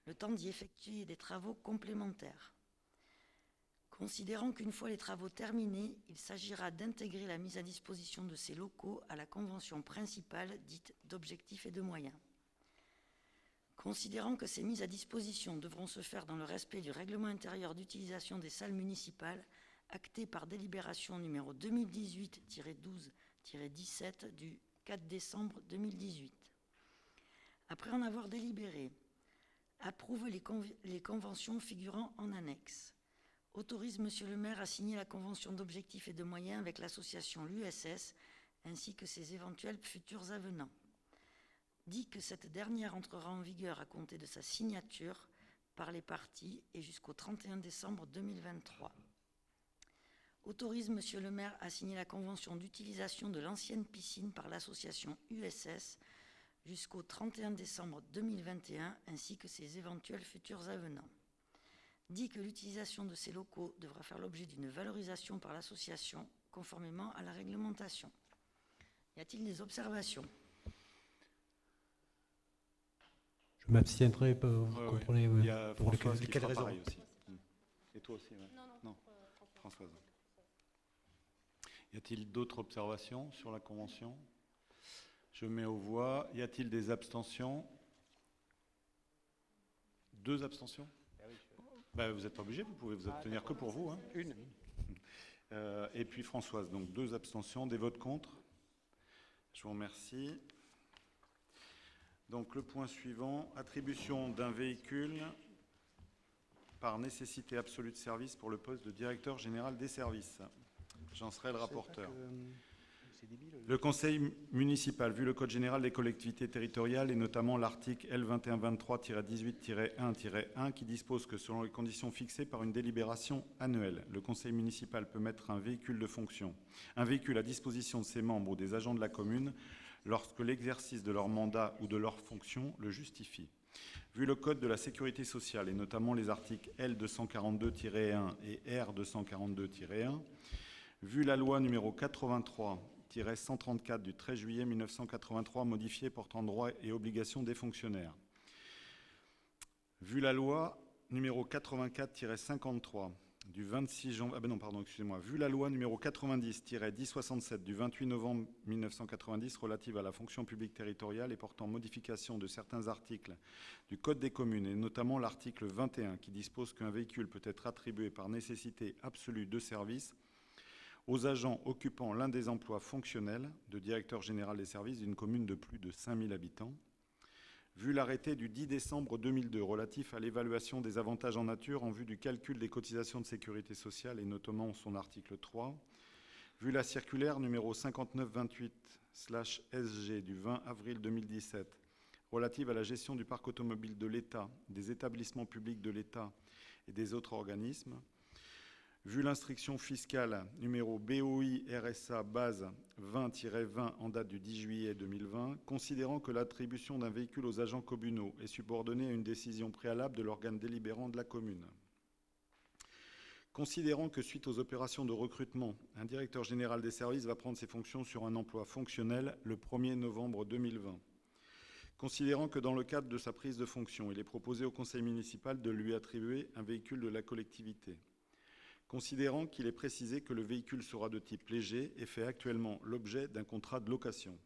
Speaker 6: le temps d'y effectuer des travaux complémentaires. Considérant qu'une fois les travaux terminés, il s'agira d'intégrer la mise à disposition de ces locaux à la convention principale dite d'objectifs et de moyens. Considérant que ces mises à disposition devront se faire dans le respect du règlement intérieur d'utilisation des salles municipales acté par délibération numéro 2018-12-17 du 4 décembre 2018. Après en avoir délibéré, approuve les conventions figurant en annexe. Autorise Monsieur le maire à signer la convention d'objectifs et de moyens avec l'association l'USS ainsi que ses éventuels futurs avenants. Dit que cette dernière entrera en vigueur à compter de sa signature par les parties et jusqu'au 31 décembre 2023. Autorise Monsieur le maire à signer la convention d'utilisation de l'ancienne piscine par l'association USS jusqu'au 31 décembre 2021 ainsi que ses éventuels futurs avenants. Dit que l'utilisation de ces locaux devra faire l'objet d'une valorisation par l'association conformément à la réglementation. Y a-t-il des observations?
Speaker 3: Je m'abstiendrai, vous comprenez,
Speaker 1: Il y a
Speaker 3: pour
Speaker 1: Françoise qui
Speaker 3: quelle
Speaker 1: fera
Speaker 3: raison?
Speaker 1: pareil aussi. Et toi aussi, ouais. Non, Françoise. Y a-t-il d'autres observations sur la convention? Je mets aux voix. Y a-t-il des abstentions? 2 abstentions? Ben, vous n'êtes pas obligé, vous pouvez vous abstenir que pour vous. Hein.
Speaker 3: Une.
Speaker 1: Et puis Françoise, donc 2 abstentions, des votes contre. Je vous remercie. Donc le point suivant, attribution d'un véhicule par nécessité absolue de service pour le poste de directeur général des services. J'en serai le rapporteur. Le conseil municipal, vu le code général des collectivités territoriales et notamment l'article L2123-18-1-1 qui dispose que selon les conditions fixées par une délibération annuelle, le conseil municipal peut mettre un véhicule de fonction, un véhicule à disposition de ses membres ou des agents de la commune lorsque l'exercice de leur mandat ou de leur fonction le justifie. Vu le code de la sécurité sociale et notamment les articles L242-1 et R242-1, vu la loi numéro 83-134 du 13 juillet 1983 modifiée portant droits et obligations des fonctionnaires. Vu la loi numéro 84-53 du 26 janvier... Vu la loi numéro 90-1067 du 28 novembre 1990 relative à la fonction publique territoriale et portant modification de certains articles du Code des communes et notamment l'article 21 qui dispose qu'un véhicule peut être attribué par nécessité absolue de service aux agents occupant l'un des emplois fonctionnels de directeur général des services d'une commune de plus de 5000 habitants. Vu l'arrêté du 10 décembre 2002 relatif à l'évaluation des avantages en nature en vue du calcul des cotisations de sécurité sociale et notamment son article 3. Vu la circulaire numéro 5928/SG du 20 avril 2017 relative à la gestion du parc automobile de l'État, des établissements publics de l'État et des autres organismes, vu l'instruction fiscale numéro BOI RSA base 20-20 en date du 10 juillet 2020, considérant que l'attribution d'un véhicule aux agents communaux est subordonnée à une décision préalable de l'organe délibérant de la commune. Considérant que suite aux opérations de recrutement, un directeur général des services va prendre ses fonctions sur un emploi fonctionnel le 1er novembre 2020. Considérant que dans le cadre de sa prise de fonction, il est proposé au conseil municipal de lui attribuer un véhicule de la collectivité. Considérant qu'il est précisé que le véhicule sera de type léger et fait actuellement l'objet d'un contrat de location.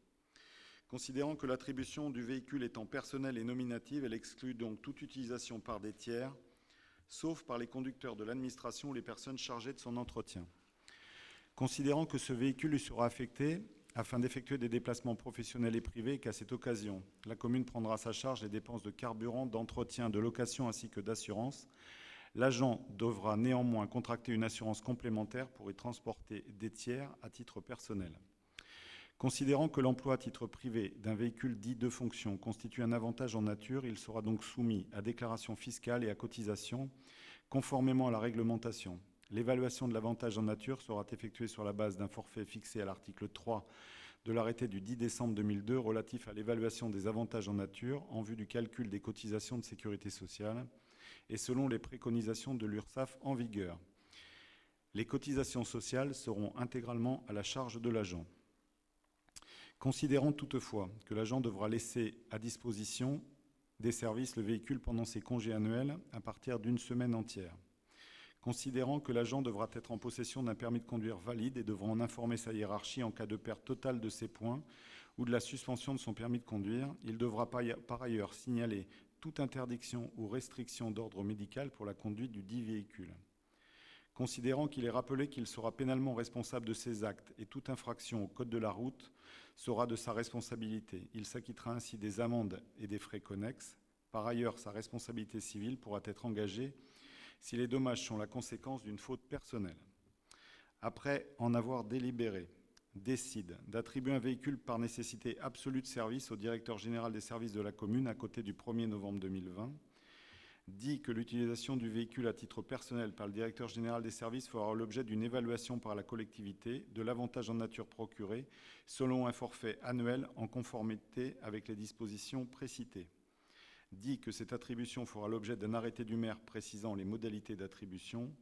Speaker 1: Considérant que l'attribution du véhicule étant personnelle et nominative, elle exclut donc toute utilisation par des tiers, sauf par les conducteurs de l'administration ou les personnes chargées de son entretien. Considérant que ce véhicule lui sera affecté afin d'effectuer des déplacements professionnels et privés et qu'à cette occasion, la commune prendra à sa charge les dépenses de carburant, d'entretien, de location ainsi que d'assurance, l'agent devra néanmoins contracter une assurance complémentaire pour y transporter des tiers à titre personnel. Considérant que l'emploi à titre privé d'un véhicule dit de fonction constitue un avantage en nature, il sera donc soumis à déclaration fiscale et à cotisation, conformément à la réglementation. L'évaluation de l'avantage en nature sera effectuée sur la base d'un forfait fixé à l'article 3 de l'arrêté du 10 décembre 2002 relatif à l'évaluation des avantages en nature en vue du calcul des cotisations de sécurité sociale et selon les préconisations de l'URSSAF en vigueur. Les cotisations sociales seront intégralement à la charge de l'agent. Considérant toutefois que l'agent devra laisser à disposition des services le véhicule pendant ses congés annuels à partir d'une semaine entière. Considérant que l'agent devra être en possession d'un permis de conduire valide et devra en informer sa hiérarchie en cas de perte totale de ses points ou de la suspension de son permis de conduire, il devra par ailleurs signaler toute interdiction ou restriction d'ordre médical pour la conduite du dit véhicule. Considérant qu'il est rappelé qu'il sera pénalement responsable de ses actes et toute infraction au code de la route sera de sa responsabilité. Il s'acquittera ainsi des amendes et des frais connexes. Par ailleurs, sa responsabilité civile pourra être engagée si les dommages sont la conséquence d'une faute personnelle. Après en avoir délibéré, décide d'attribuer un véhicule par nécessité absolue de service au directeur général des services de la commune à côté du 1er novembre 2020, dit que l'utilisation du véhicule à titre personnel par le directeur général des services fera l'objet d'une évaluation par la collectivité de l'avantage en nature procuré selon un forfait annuel en conformité avec les dispositions précitées. Dit que cette attribution fera l'objet d'un arrêté du maire précisant les modalités d'attribution.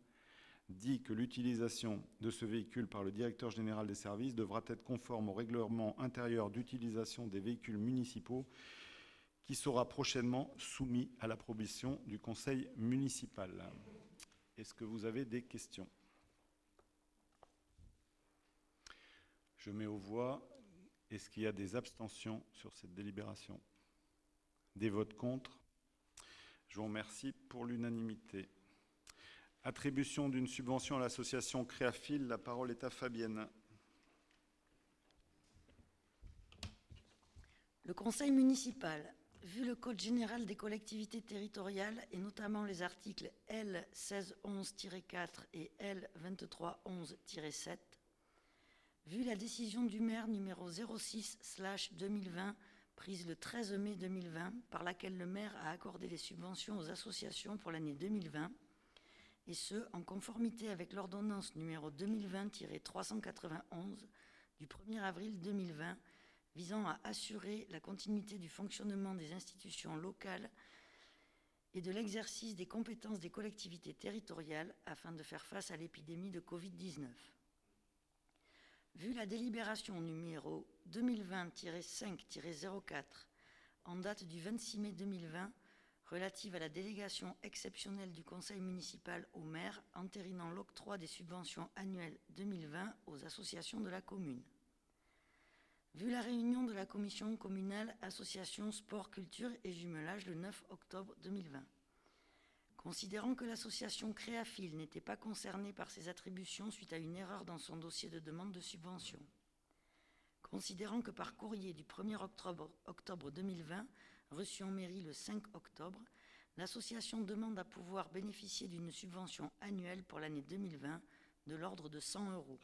Speaker 1: Dit que l'utilisation de ce véhicule par le directeur général des services devra être conforme au règlement intérieur d'utilisation des véhicules municipaux qui sera prochainement soumis à l'approbation du conseil municipal. Est-ce que vous avez des questions? Je mets aux voix. Est-ce qu'il y a des abstentions sur cette délibération? Des votes contre? Je vous remercie pour l'unanimité. Attribution d'une subvention à l'association Créafil. La parole est à Fabienne.
Speaker 6: Le conseil municipal, vu le Code général des collectivités territoriales et notamment les articles L 1611-4 et L 2311-7, vu la décision du maire numéro 06/2020 prise le 13 mai 2020 par laquelle le maire a accordé les subventions aux associations pour l'année 2020, et ce, en conformité avec l'ordonnance numéro 2020-391 du 1er avril 2020, visant à assurer la continuité du fonctionnement des institutions locales et de l'exercice des compétences des collectivités territoriales afin de faire face à l'épidémie de Covid-19. Vu la délibération numéro 2020-5-04 en date du 26 mai 2020 relative à la délégation exceptionnelle du conseil municipal au maire entérinant l'octroi des subventions annuelles 2020 aux associations de la commune. Vu la réunion de la commission communale Association Sport, Culture et Jumelage le 9 octobre 2020. Considérant que l'association Créafil n'était pas concernée par ces attributions suite à une erreur dans son dossier de demande de subvention. Considérant que par courrier du 1er octobre 2020, reçu en mairie le 5 octobre, l'association demande à pouvoir bénéficier d'une subvention annuelle pour l'année 2020 de l'ordre de 100 €.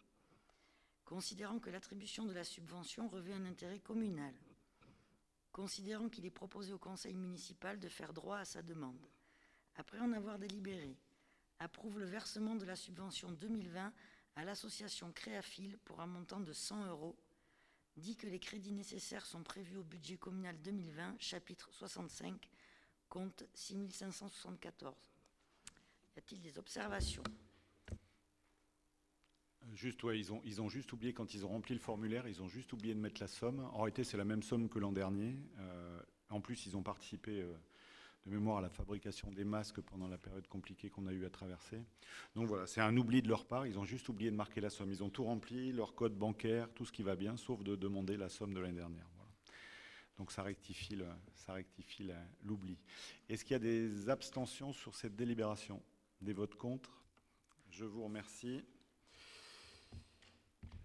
Speaker 6: Considérant que l'attribution de la subvention revêt un intérêt communal. Considérant qu'il est proposé au conseil municipal de faire droit à sa demande. Après en avoir délibéré, approuve le versement de la subvention 2020 à l'association Créafil pour un montant de 100 €, dit que les crédits nécessaires sont prévus au budget communal 2020, chapitre 65, compte 6574. Y a-t-il des observations?
Speaker 1: Juste, ouais, ils ont juste oublié, quand ils ont rempli le formulaire, ils ont juste oublié de mettre la somme. En réalité, c'est la même somme que l'an dernier. En plus, ils ont participé de mémoire à la fabrication des masques pendant la période compliquée qu'on a eu à traverser. Donc voilà, c'est un oubli de leur part. Ils ont juste oublié de marquer la somme. Ils ont tout rempli, leur code bancaire, tout ce qui va bien, sauf de demander la somme de l'année dernière. Voilà. Donc ça rectifie l'oubli. Est-ce qu'il y a des abstentions sur cette délibération? Des votes contre? Je vous remercie.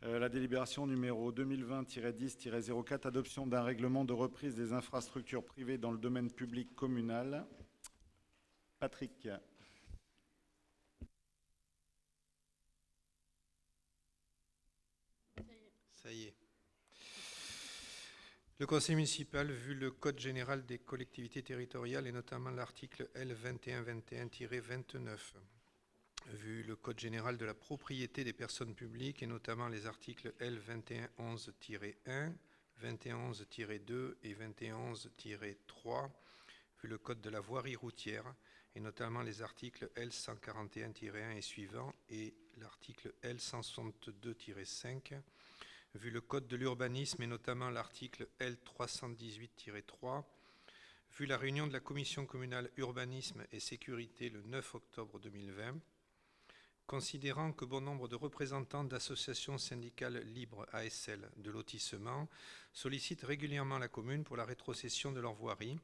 Speaker 1: La délibération numéro 2020-10-04, adoption d'un règlement de reprise des infrastructures privées dans le domaine public communal. Patrick.
Speaker 7: Ça y est. Le conseil municipal, vu le Code général des collectivités territoriales et notamment l'article L2121-29, vu le Code général de la propriété des personnes publiques et notamment les articles L2111-1, 2111-2 et 2111-3, vu le Code de la voirie routière et notamment les articles L141-1 et suivants et l'article L162-5, vu le Code de l'urbanisme et notamment l'article L318-3, vu la réunion de la Commission communale urbanisme et sécurité le 9 octobre 2020, considérant que bon nombre de représentants d'associations syndicales libres ASL de lotissement sollicitent régulièrement la commune pour la rétrocession de leur voirie,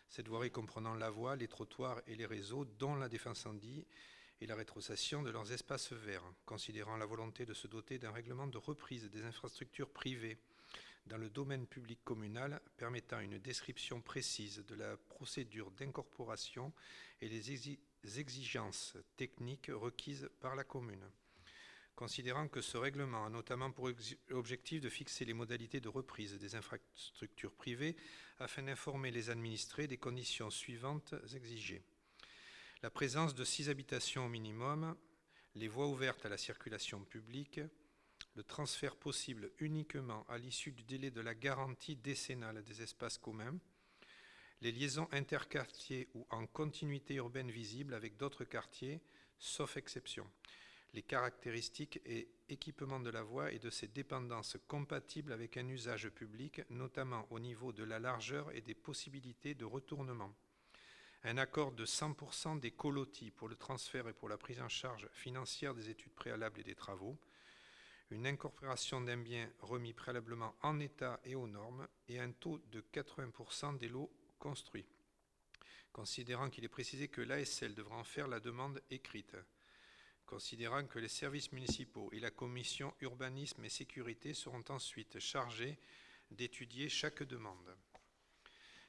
Speaker 7: cette voirie comprenant la voie, les trottoirs et les réseaux, dont la défense incendie, et la rétrocession de leurs espaces verts, considérant la volonté de se doter d'un règlement de reprise des infrastructures privées dans le domaine public communal permettant une description précise de la procédure d'incorporation et les exigences techniques requises par la commune. Considérant que ce règlement a notamment pour objectif de fixer les modalités de reprise des infrastructures privées afin d'informer les administrés des conditions suivantes exigées. La présence de 6 habitations au minimum, les voies ouvertes à la circulation publique, le transfert possible uniquement à l'issue du délai de la garantie décennale des espaces communs, les liaisons interquartiers ou en continuité urbaine visible avec d'autres quartiers, sauf exception, les caractéristiques et équipements de la voie et de ses dépendances compatibles avec un usage public, notamment au niveau de la largeur et des possibilités de retournement. Un accord de 100% des colotis pour le transfert et pour la prise en charge financière des études préalables et des travaux, une incorporation d'un bien remis préalablement en état et aux normes et un taux de 80% des lots construits. Considérant qu'il est précisé que l'ASL devra en faire la demande écrite. Considérant que les services municipaux et la commission urbanisme et sécurité seront ensuite chargés d'étudier chaque demande.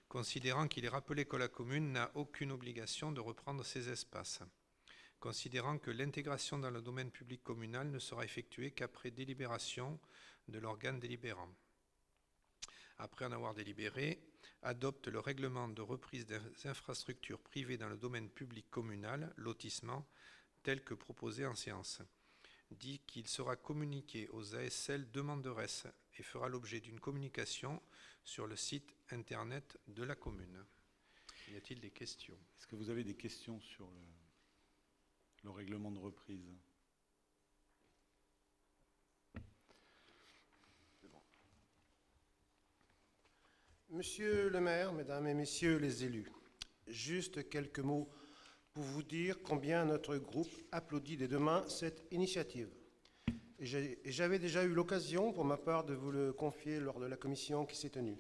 Speaker 7: Considérant qu'il est rappelé que la commune n'a aucune obligation de reprendre ces espaces. Considérant que l'intégration dans le domaine public communal ne sera effectuée qu'après délibération de l'organe délibérant. Après en avoir délibéré, adopte le règlement de reprise des infrastructures privées dans le domaine public communal, lotissement, tel que proposé en séance. Dit qu'il sera communiqué aux ASL demanderesses et fera l'objet d'une communication sur le site internet de la commune. Y a-t-il des questions?
Speaker 1: Est-ce que vous avez des questions sur le règlement de reprise?
Speaker 8: Monsieur le maire, mesdames et messieurs les élus, juste quelques mots pour vous dire combien notre groupe applaudit des deux mains cette initiative. Et j'avais déjà eu l'occasion, pour ma part, de vous le confier lors de la commission qui s'est tenue.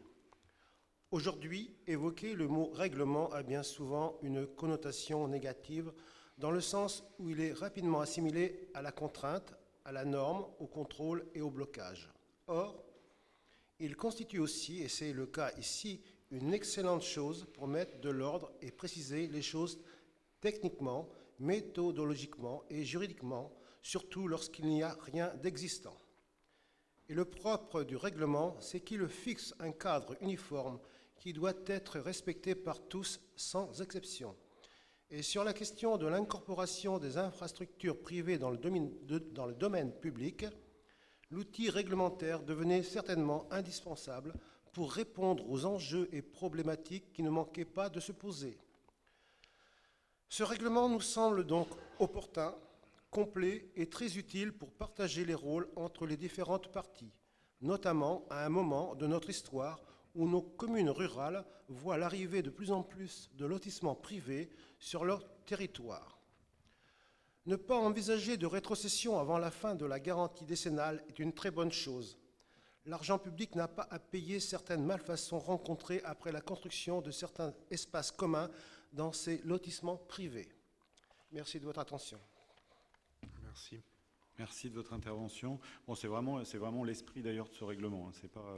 Speaker 8: Aujourd'hui, évoquer le mot règlement a bien souvent une connotation négative dans le sens où il est rapidement assimilé à la contrainte, à la norme, au contrôle et au blocage. Or, il constitue aussi, et c'est le cas ici, une excellente chose pour mettre de l'ordre et préciser les choses techniquement, méthodologiquement et juridiquement, surtout lorsqu'il n'y a rien d'existant. Et le propre du règlement, c'est qu'il fixe un cadre uniforme qui doit être respecté par tous sans exception. Et sur la question de l'incorporation des infrastructures privées dans le domaine public, l'outil réglementaire devenait certainement indispensable pour répondre aux enjeux et problématiques qui ne manquaient pas de se poser. Ce règlement nous semble donc opportun, complet et très utile pour partager les rôles entre les différentes parties, notamment à un moment de notre histoire où nos communes rurales voient l'arrivée de plus en plus de lotissements privés sur leur territoire. Ne pas envisager de rétrocession avant la fin de la garantie décennale est une très bonne chose. L'argent public n'a pas à payer certaines malfaçons rencontrées après la construction de certains espaces communs dans ces lotissements privés. Merci de votre attention.
Speaker 7: Merci.
Speaker 1: Merci de votre intervention. Bon, c'est vraiment l'esprit d'ailleurs de ce règlement. Hein. C'est pas,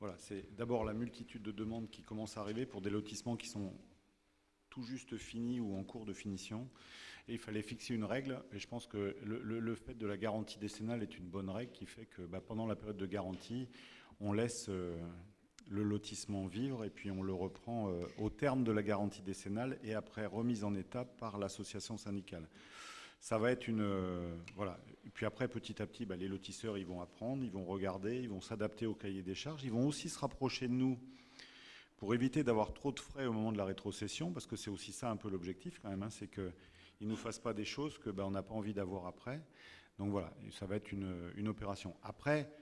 Speaker 1: voilà, c'est d'abord la multitude de demandes qui commencent à arriver pour des lotissements qui sont tout juste finis ou en cours de finition. Et il fallait fixer une règle. Et je pense que le fait de la garantie décennale est une bonne règle qui fait que pendant la période de garantie, on laisse le lotissement vivre et puis on le reprend au terme de la garantie décennale et après remise en état par l'association syndicale. Ça va être voilà. Et puis après, petit à petit, les lotisseurs, ils vont apprendre, ils vont regarder, ils vont s'adapter au cahier des charges. Ils vont aussi se rapprocher de nous pour éviter d'avoir trop de frais au moment de la rétrocession, parce que c'est aussi ça un peu l'objectif quand même, hein, c'est qu'ils ne nous fassent pas des choses que on n'a pas envie d'avoir après. Donc voilà, ça va être une opération. Après,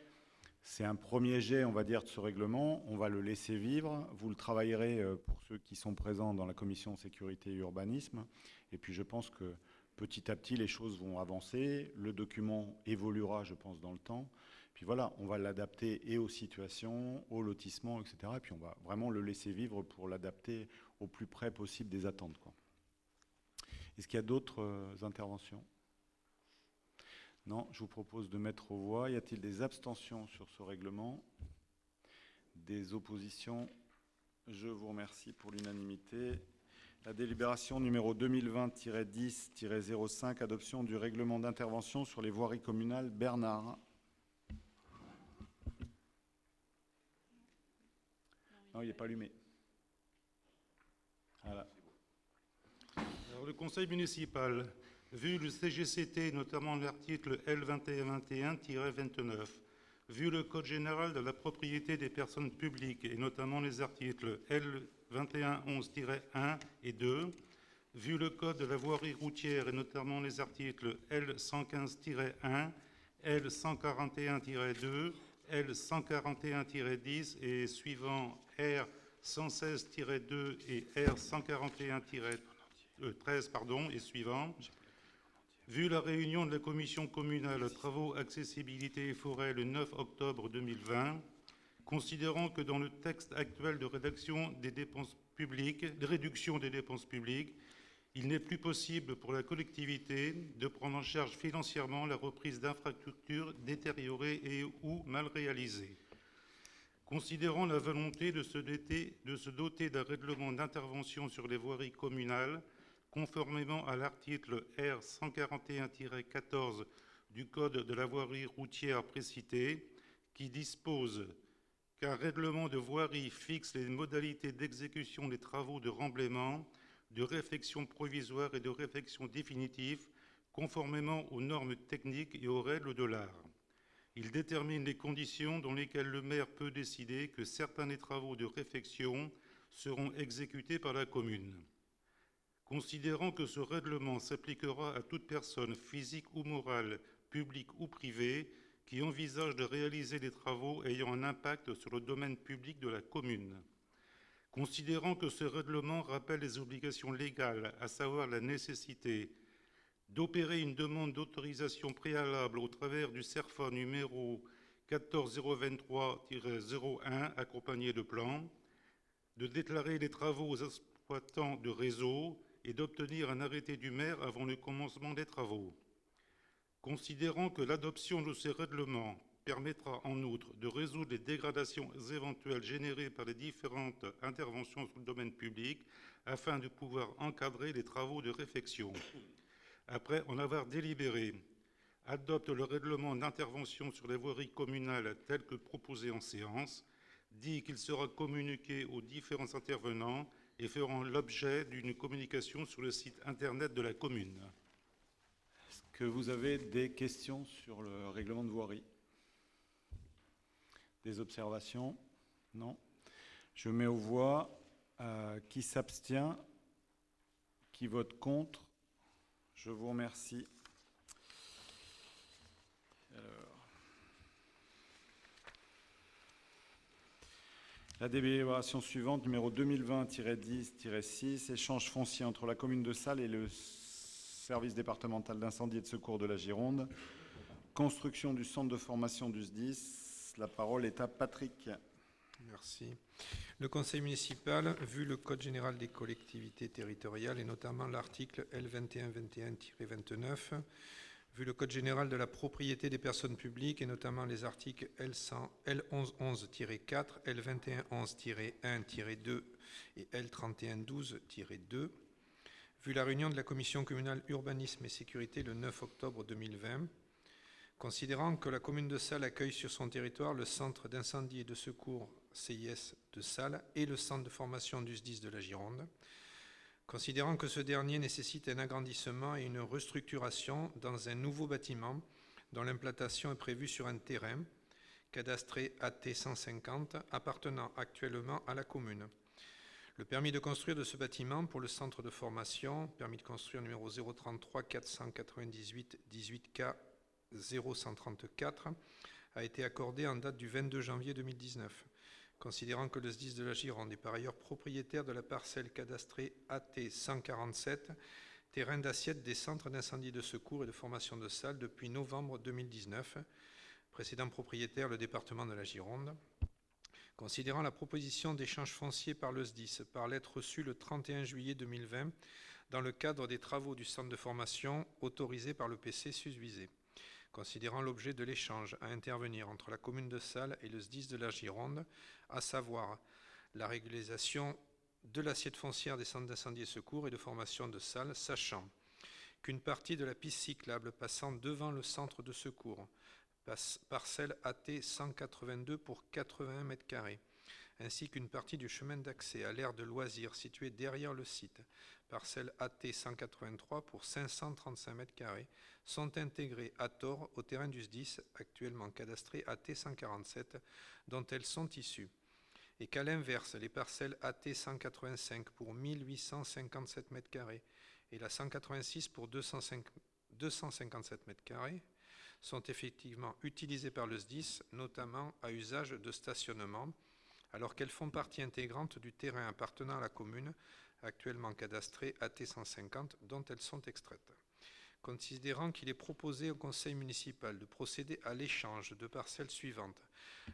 Speaker 1: c'est un premier jet, on va dire, de ce règlement. On va le laisser vivre. Vous le travaillerez pour ceux qui sont présents dans la commission sécurité et urbanisme. Et puis je pense que petit à petit, les choses vont avancer. Le document évoluera, je pense, dans le temps. Puis voilà, on va l'adapter et aux situations, aux lotissements, etc. Et puis on va vraiment le laisser vivre pour l'adapter au plus près possible des attentes, quoi. Est-ce qu'il y a d'autres interventions ? Non, je vous propose de mettre aux voix. Y a-t-il des abstentions sur ce règlement ? Des oppositions ? Je vous remercie pour l'unanimité. La délibération numéro 2020-10-05, adoption du règlement d'intervention sur les voiries communales. Bernard. Non, il n'est pas allumé. Voilà.
Speaker 9: Alors, le conseil municipal, vu le CGCT, notamment l'article L2121-29, vu le code général de la propriété des personnes publiques et notamment les articles L2111-1 et 2, vu le code de la voirie routière et notamment les articles L115-1, L141-2, L141-10 et suivant R116-2 et R141-13 et suivant. Vu la réunion de la commission communale travaux, accessibilité et forêt le 9 octobre 2020, considérant que dans le texte actuel de réduction des dépenses publiques, il n'est plus possible pour la collectivité de prendre en charge financièrement la reprise d'infrastructures détériorées et ou mal réalisées. Considérant la volonté de se doter d'un règlement d'intervention sur les voiries communales, conformément à l'article R141-14 du Code de la voirie routière précité, qui dispose qu'un règlement de voirie fixe les modalités d'exécution des travaux de remblaiement, de réfection provisoire et de réfection définitive, conformément aux normes techniques et aux règles de l'art. Il détermine les conditions dans lesquelles le maire peut décider que certains des travaux de réfection seront exécutés par la commune. Considérant que ce règlement s'appliquera à toute personne physique ou morale, publique ou privée, qui envisage de réaliser des travaux ayant un impact sur le domaine public de la commune. Considérant que ce règlement rappelle les obligations légales, à savoir la nécessité d'opérer une demande d'autorisation préalable au travers du CERFA numéro 14023-01 accompagné de plan, de déclarer les travaux aux exploitants de réseau et d'obtenir un arrêté du maire avant le commencement des travaux. Considérant que l'adoption de ces règlements permettra en outre de résoudre les dégradations éventuelles générées par les différentes interventions sur le domaine public afin de pouvoir encadrer les travaux de réfection. Après en avoir délibéré, adopte le règlement d'intervention sur les voiries communales tel que proposé en séance, dit qu'il sera communiqué aux différents intervenants et feront l'objet d'une communication sur le site internet de la commune.
Speaker 1: Est-ce que vous avez des questions sur le règlement de voirie? Des observations? Non. Je mets aux voix qui s'abstient, qui vote contre. Je vous remercie. Alors, la délibération suivante, numéro 2020-10-6, échange foncier entre la commune de Salles et le service départemental d'incendie et de secours de la Gironde. Construction du centre de formation du SDIS. La parole est à Patrick.
Speaker 7: Merci. Le conseil municipal, vu le Code général des collectivités territoriales et notamment l'article L2121-29, vu le Code général de la propriété des personnes publiques et notamment les articles L1111-4, L2111-1-2 et L3112-2, vu la réunion de la commission communale urbanisme et sécurité le 9 octobre 2020, considérant que la commune de Salles accueille sur son territoire le centre d'incendie et de secours CIS de Salles et le centre de formation du SDIS de la Gironde, considérant que ce dernier nécessite un agrandissement et une restructuration dans un nouveau bâtiment dont l'implantation est prévue sur un terrain cadastré AT 150 appartenant actuellement à la commune. Le permis de construire de ce bâtiment pour le centre de formation, permis de construire numéro 033 498 18K 0134, a été accordé en date du 22 janvier 2019. Considérant que le SDIS de la Gironde est par ailleurs propriétaire de la parcelle cadastrée AT 147, terrain d'assiette des centres d'incendie de secours et de formation de Salles depuis novembre 2019, précédent propriétaire le département de la Gironde. Considérant la proposition d'échange foncier par le SDIS par lettre reçue le 31 juillet 2020 dans le cadre des travaux du centre de formation autorisé par le PC susvisé. Considérant l'objet de l'échange à intervenir entre la commune de Salles et le SDIS de la Gironde, à savoir la régularisation de l'assiette foncière des centres d'incendie et secours et de formation de Salles, sachant qu'une partie de la piste cyclable passant devant le centre de secours, parcelle AT 182 pour 81 m², ainsi qu'une partie du chemin d'accès à l'aire de loisirs situé derrière le site, parcelle AT 183 pour 535 m², sont intégrées à tort au terrain du SDIS, actuellement cadastré AT 147, dont elles sont issues, et qu'à l'inverse, les parcelles AT 185 pour 1857 m² et la 186 pour 257 m² sont effectivement utilisées par le SDIS, notamment à usage de stationnement, alors qu'elles font partie intégrante du terrain appartenant à la commune, actuellement cadastré AT 150, dont elles sont extraites. Considérant qu'il est proposé au conseil municipal de procéder à l'échange de parcelles suivantes,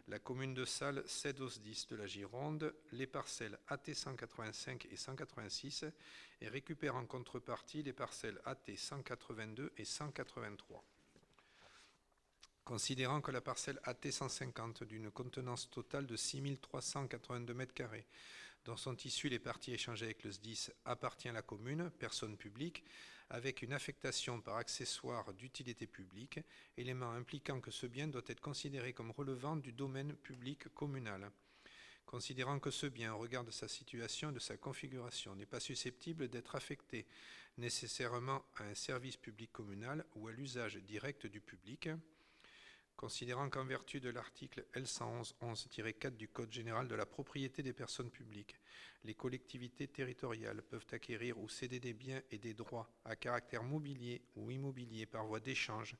Speaker 7: la commune de Salles cède au SDIS de la Gironde les parcelles AT 185 et 186 et récupère en contrepartie les parcelles AT 182 et 183. Considérant que la parcelle AT 150 d'une contenance totale de 6382 m², dont sont issues les parties échangées avec le SDIS, appartient à la commune, personne publique, avec une affectation par accessoire d'utilité publique, élément impliquant que ce bien doit être considéré comme relevant du domaine public communal. Considérant que ce bien, au regard de sa situation et de sa configuration, n'est pas susceptible d'être affecté nécessairement à un service public communal ou à l'usage direct du public, considérant qu'en vertu de l'article L111-11-4 du Code général de la propriété des personnes publiques, les collectivités territoriales peuvent acquérir ou céder des biens et des droits à caractère mobilier ou immobilier par voie d'échange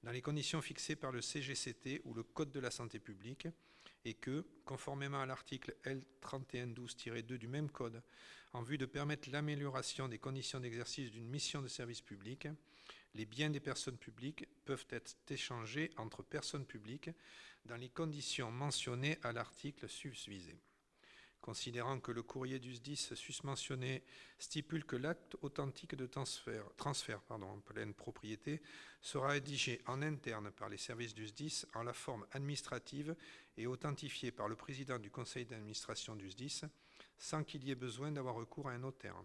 Speaker 7: dans les conditions fixées par le CGCT ou le Code de la santé publique, et que, conformément à l'article L3112-2 du même Code, en vue de permettre l'amélioration des conditions d'exercice d'une mission de service public, les biens des personnes publiques peuvent être échangés entre personnes publiques dans les conditions mentionnées à l'article susvisé. Considérant que le courrier du SDIS susmentionné stipule que l'acte authentique de transfert en pleine propriété sera rédigé en interne par les services du SDIS en la forme administrative et authentifié par le président du conseil d'administration du SDIS, sans qu'il y ait besoin d'avoir recours à un notaire.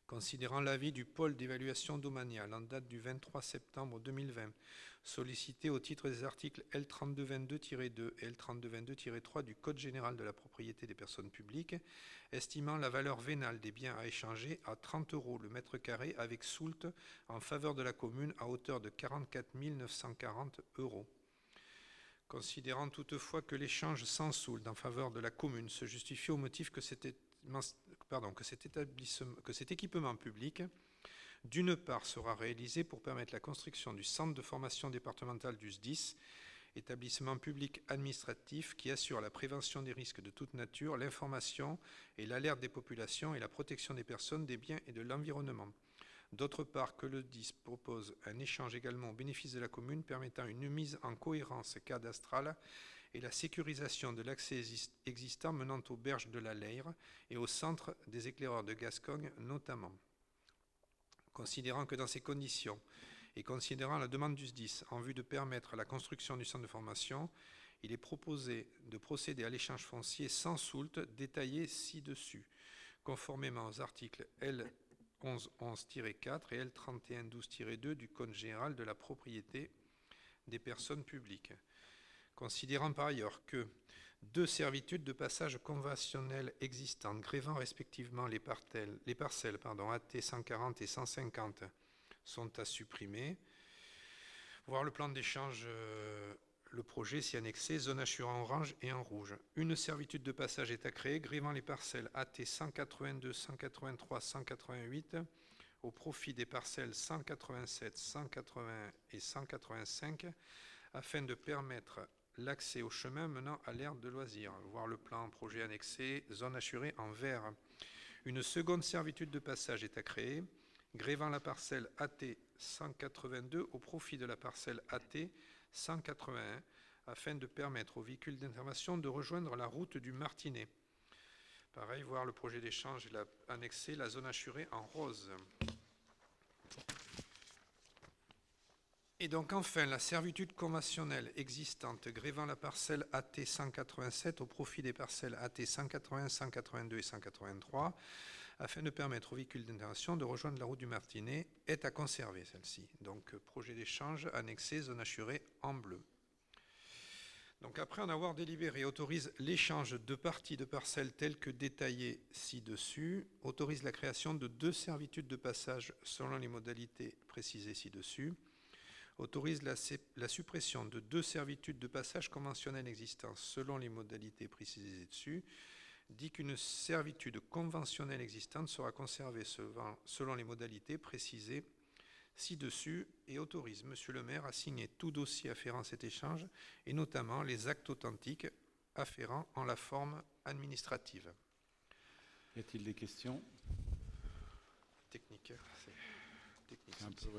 Speaker 7: Considérant l'avis du pôle d'évaluation domaniale en date du 23 septembre 2020, sollicité au titre des articles L3222-2 et L3222-3 du Code général de la propriété des personnes publiques, estimant la valeur vénale des biens à échanger à 30 € le mètre carré avec soult en faveur de la commune à hauteur de 44 940 €. Considérant toutefois que l'échange sans soult en faveur de la commune se justifie au motif que cet équipement public, d'une part, sera réalisé pour permettre la construction du centre de formation départemental du SDIS, établissement public administratif qui assure la prévention des risques de toute nature, l'information et l'alerte des populations et la protection des personnes, des biens et de l'environnement. D'autre part, que le SDIS propose un échange également au bénéfice de la commune permettant une mise en cohérence cadastrale et la sécurisation de l'accès existant menant aux berges de la Leyre et au centre des éclaireurs de Gascogne notamment. Considérant que dans ces conditions et considérant la demande du SDIS en vue de permettre la construction du centre de formation, il est proposé de procéder à l'échange foncier sans soult détaillé ci-dessus, conformément aux articles L1111-4 et L3112-2 du Code général de la propriété des personnes publiques. Considérant par ailleurs que 2 servitudes de passage conventionnelles existantes grévant respectivement les parcelles AT 140 et 150 sont à supprimer, voir le plan d'échange, le projet s'y annexé, zone assurée en orange et en rouge. Une servitude de passage est à créer grévant les parcelles AT 182, 183, 188 au profit des parcelles 187, 180 et 185 afin de permettre l'accès au chemin menant à l'aire de loisirs, voir le plan projet annexé, zone assurée en vert. Une seconde servitude de passage est à créer, grévant la parcelle AT 182 au profit de la parcelle AT 181, afin de permettre aux véhicules d'intervention de rejoindre la route du Martinet. Pareil, voir le projet d'échange annexé, la zone assurée en rose. Et donc enfin, la servitude conventionnelle existante grévant la parcelle AT 187 au profit des parcelles AT 180, 182 et 183, afin de permettre aux véhicules d'intervention de rejoindre la route du Martinet, est à conserver celle-ci. Donc projet d'échange annexé, zone assurée en bleu. Donc après en avoir délibéré, autorise l'échange de parties de parcelles telles que détaillées ci-dessus, autorise la création de 2 servitudes de passage selon les modalités précisées ci-dessus, autorise la suppression de 2 servitudes de passage conventionnelles existantes selon les modalités précisées dessus, dit qu'une servitude conventionnelle existante sera conservée selon les modalités précisées ci-dessus et autorise Monsieur le maire à signer tout dossier afférent à cet échange et notamment les actes authentiques afférents en la forme administrative.
Speaker 1: Y a-t-il des questions?
Speaker 7: Technique.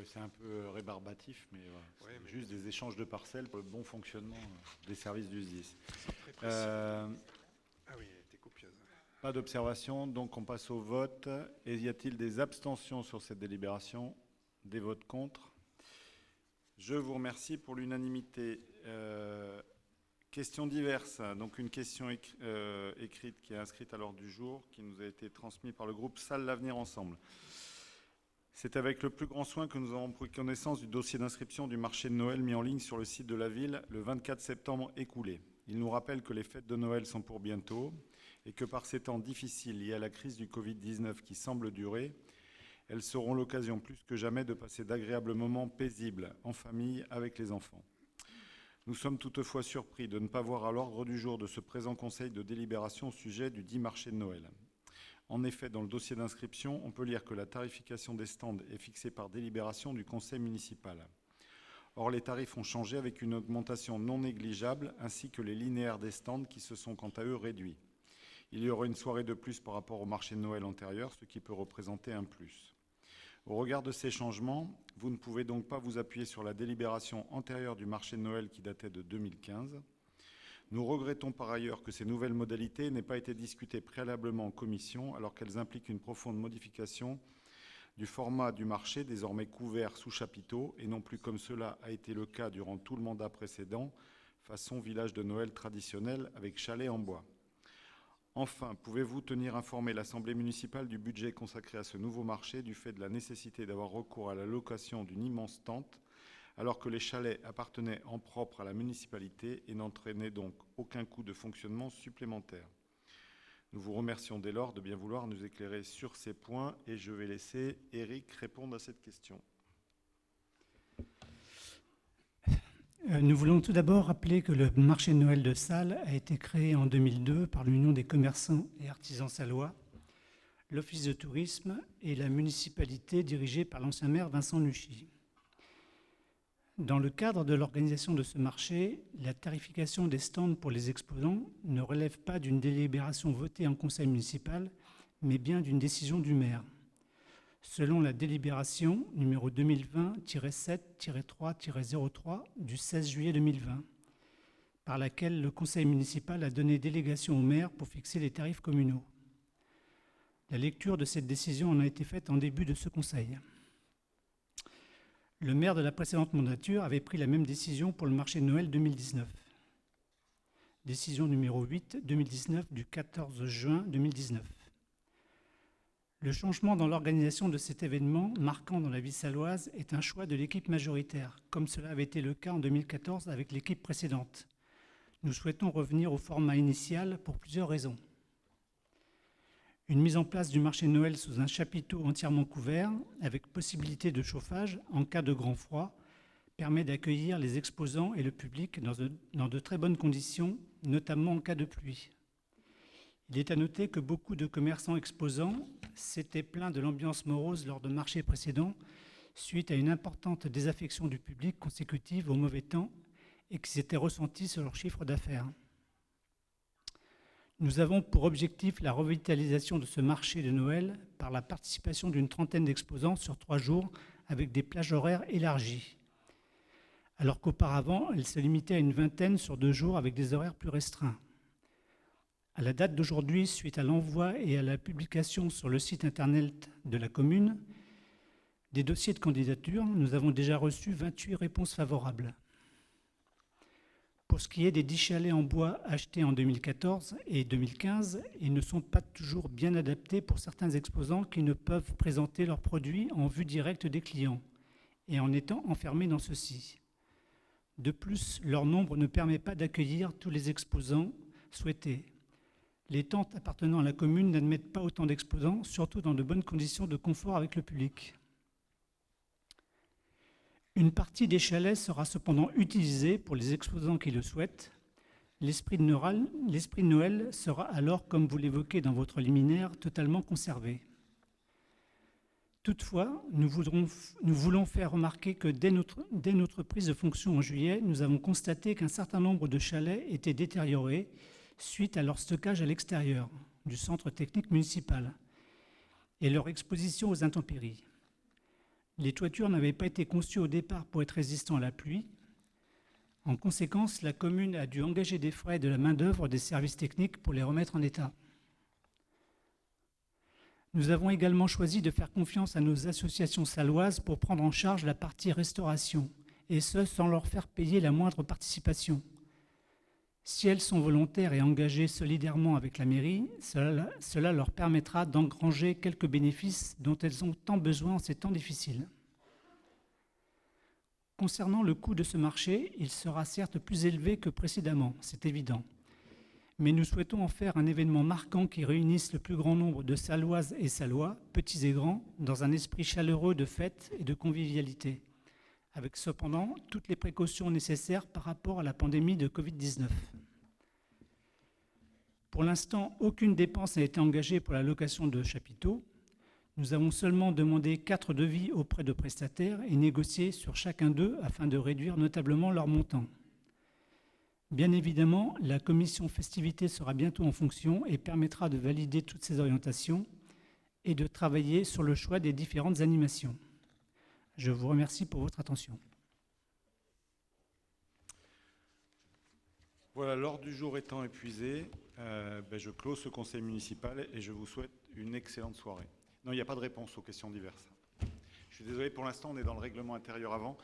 Speaker 1: C'est un peu rébarbatif, mais voilà. C'est juste des échanges de parcelles pour le bon fonctionnement des services du SDIS.
Speaker 7: Ah oui, elle était copieuse.
Speaker 1: Pas d'observation, donc on passe au vote. Et y a-t-il des abstentions sur cette délibération? Des votes contre? Je vous remercie pour l'unanimité. Questions diverses. Donc une question écrite qui est inscrite à l'ordre du jour, qui nous a été transmise par le groupe Salle l'Avenir Ensemble. C'est avec le plus grand soin que nous avons pris connaissance du dossier d'inscription du marché de Noël mis en ligne sur le site de la ville le 24 septembre écoulé. Il nous rappelle que les fêtes de Noël sont pour bientôt et que par ces temps difficiles liés à la crise du Covid-19 qui semble durer, elles seront l'occasion plus que jamais de passer d'agréables moments paisibles en famille avec les enfants. Nous sommes toutefois surpris de ne pas voir à l'ordre du jour de ce présent conseil de délibération au sujet du dit marché de Noël. En effet, dans le dossier d'inscription, on peut lire que la tarification des stands est fixée par délibération du conseil municipal. Or, les tarifs ont changé avec une augmentation non négligeable, ainsi que les linéaires des stands qui se sont quant à eux réduits. Il y aura une soirée de plus par rapport au marché de Noël antérieur, ce qui peut représenter un plus. Au regard de ces changements, vous ne pouvez donc pas vous appuyer sur la délibération antérieure du marché de Noël qui datait de 2015. Nous regrettons par ailleurs que ces nouvelles modalités n'aient pas été discutées préalablement en commission, alors qu'elles impliquent une profonde modification du format du marché, désormais couvert sous chapiteau, et non plus comme cela a été le cas durant tout le mandat précédent, façon village de Noël traditionnel avec chalet en bois. Enfin, pouvez-vous tenir informé l'Assemblée municipale du budget consacré à ce nouveau marché du fait de la nécessité d'avoir recours à la location d'une immense tente alors que les chalets appartenaient en propre à la municipalité et n'entraînaient donc aucun coût de fonctionnement supplémentaire? Nous vous remercions dès lors de bien vouloir nous éclairer sur ces points et je vais laisser Éric répondre à cette question.
Speaker 10: Nous voulons tout d'abord rappeler que le marché de Noël de Salles a été créé en 2002 par l'Union des commerçants et artisans sallois, l'Office de tourisme et la municipalité dirigée par l'ancien maire Vincent Nuchy. Dans le cadre de l'organisation de ce marché, la tarification des stands pour les exposants ne relève pas d'une délibération votée en conseil municipal, mais bien d'une décision du maire. Selon la délibération numéro 2020-7-3-03 du 16 juillet 2020, par laquelle le conseil municipal a donné délégation au maire pour fixer les tarifs communaux. La lecture de cette décision en a été faite en début de ce conseil. Le maire de la précédente mandature avait pris la même décision pour le marché de Noël 2019. Décision numéro 8-2019 du 14 juin 2019. Le changement dans l'organisation de cet événement marquant dans la vie salloise est un choix de l'équipe majoritaire, comme cela avait été le cas en 2014 avec l'équipe précédente. Nous souhaitons revenir au format initial pour plusieurs raisons. Une mise en place du marché de Noël sous un chapiteau entièrement couvert, avec possibilité de chauffage en cas de grand froid, permet d'accueillir les exposants et le public dans de très bonnes conditions, notamment en cas de pluie. Il est à noter que beaucoup de commerçants exposants s'étaient plaints de l'ambiance morose lors de marchés précédents, suite à une importante désaffection du public consécutive au mauvais temps et qui s'était ressentie sur leur chiffre d'affaires. Nous avons pour objectif la revitalisation de ce marché de Noël par la participation d'une trentaine d'exposants sur 3 jours avec des plages horaires élargies, alors qu'auparavant, elle se limitait à une vingtaine sur 2 jours avec des horaires plus restreints. À la date d'aujourd'hui, suite à l'envoi et à la publication sur le site internet de la commune des dossiers de candidature, nous avons déjà reçu 28 réponses favorables. Pour ce qui est des 10 chalets en bois achetés en 2014 et 2015, ils ne sont pas toujours bien adaptés pour certains exposants qui ne peuvent présenter leurs produits en vue directe des clients et en étant enfermés dans ceux-ci. De plus, leur nombre ne permet pas d'accueillir tous les exposants souhaités. Les tentes appartenant à la commune n'admettent pas autant d'exposants, surtout dans de bonnes conditions de confort avec le public. Une partie des chalets sera cependant utilisée pour les exposants qui le souhaitent. L'esprit de Noël sera alors, comme vous l'évoquez dans votre liminaire, totalement conservé. Toutefois, nous voulons faire remarquer que dès notre prise de fonction en juillet, nous avons constaté qu'un certain nombre de chalets étaient détériorés suite à leur stockage à l'extérieur du centre technique municipal et leur exposition aux intempéries. Les toitures n'avaient pas été conçues au départ pour être résistantes à la pluie. En conséquence, la commune a dû engager des frais et de la main-d'œuvre des services techniques pour les remettre en état. Nous avons également choisi de faire confiance à nos associations salloises pour prendre en charge la partie restauration, et ce, sans leur faire payer la moindre participation. Si elles sont volontaires et engagées solidairement avec la mairie, cela leur permettra d'engranger quelques bénéfices dont elles ont tant besoin en ces temps difficiles. Concernant le coût de ce marché, il sera certes plus élevé que précédemment, c'est évident. Mais nous souhaitons en faire un événement marquant qui réunisse le plus grand nombre de Salloises et Sallois, petits et grands, dans un esprit chaleureux de fête et de convivialité, avec cependant toutes les précautions nécessaires par rapport à la pandémie de Covid-19. Pour l'instant, aucune dépense n'a été engagée pour la location de chapiteaux. Nous avons seulement demandé 4 devis auprès de prestataires et négocié sur chacun d'eux afin de réduire notablement leur montant. Bien évidemment, la commission festivité sera bientôt en fonction et permettra de valider toutes ces orientations et de travailler sur le choix des différentes animations. Je vous remercie pour votre attention.
Speaker 1: Voilà, l'ordre du jour étant épuisé, je clôt ce conseil municipal et je vous souhaite une excellente soirée. Non, il n'y a pas de réponse aux questions diverses. Je suis désolé, pour l'instant, on est dans le règlement intérieur avant.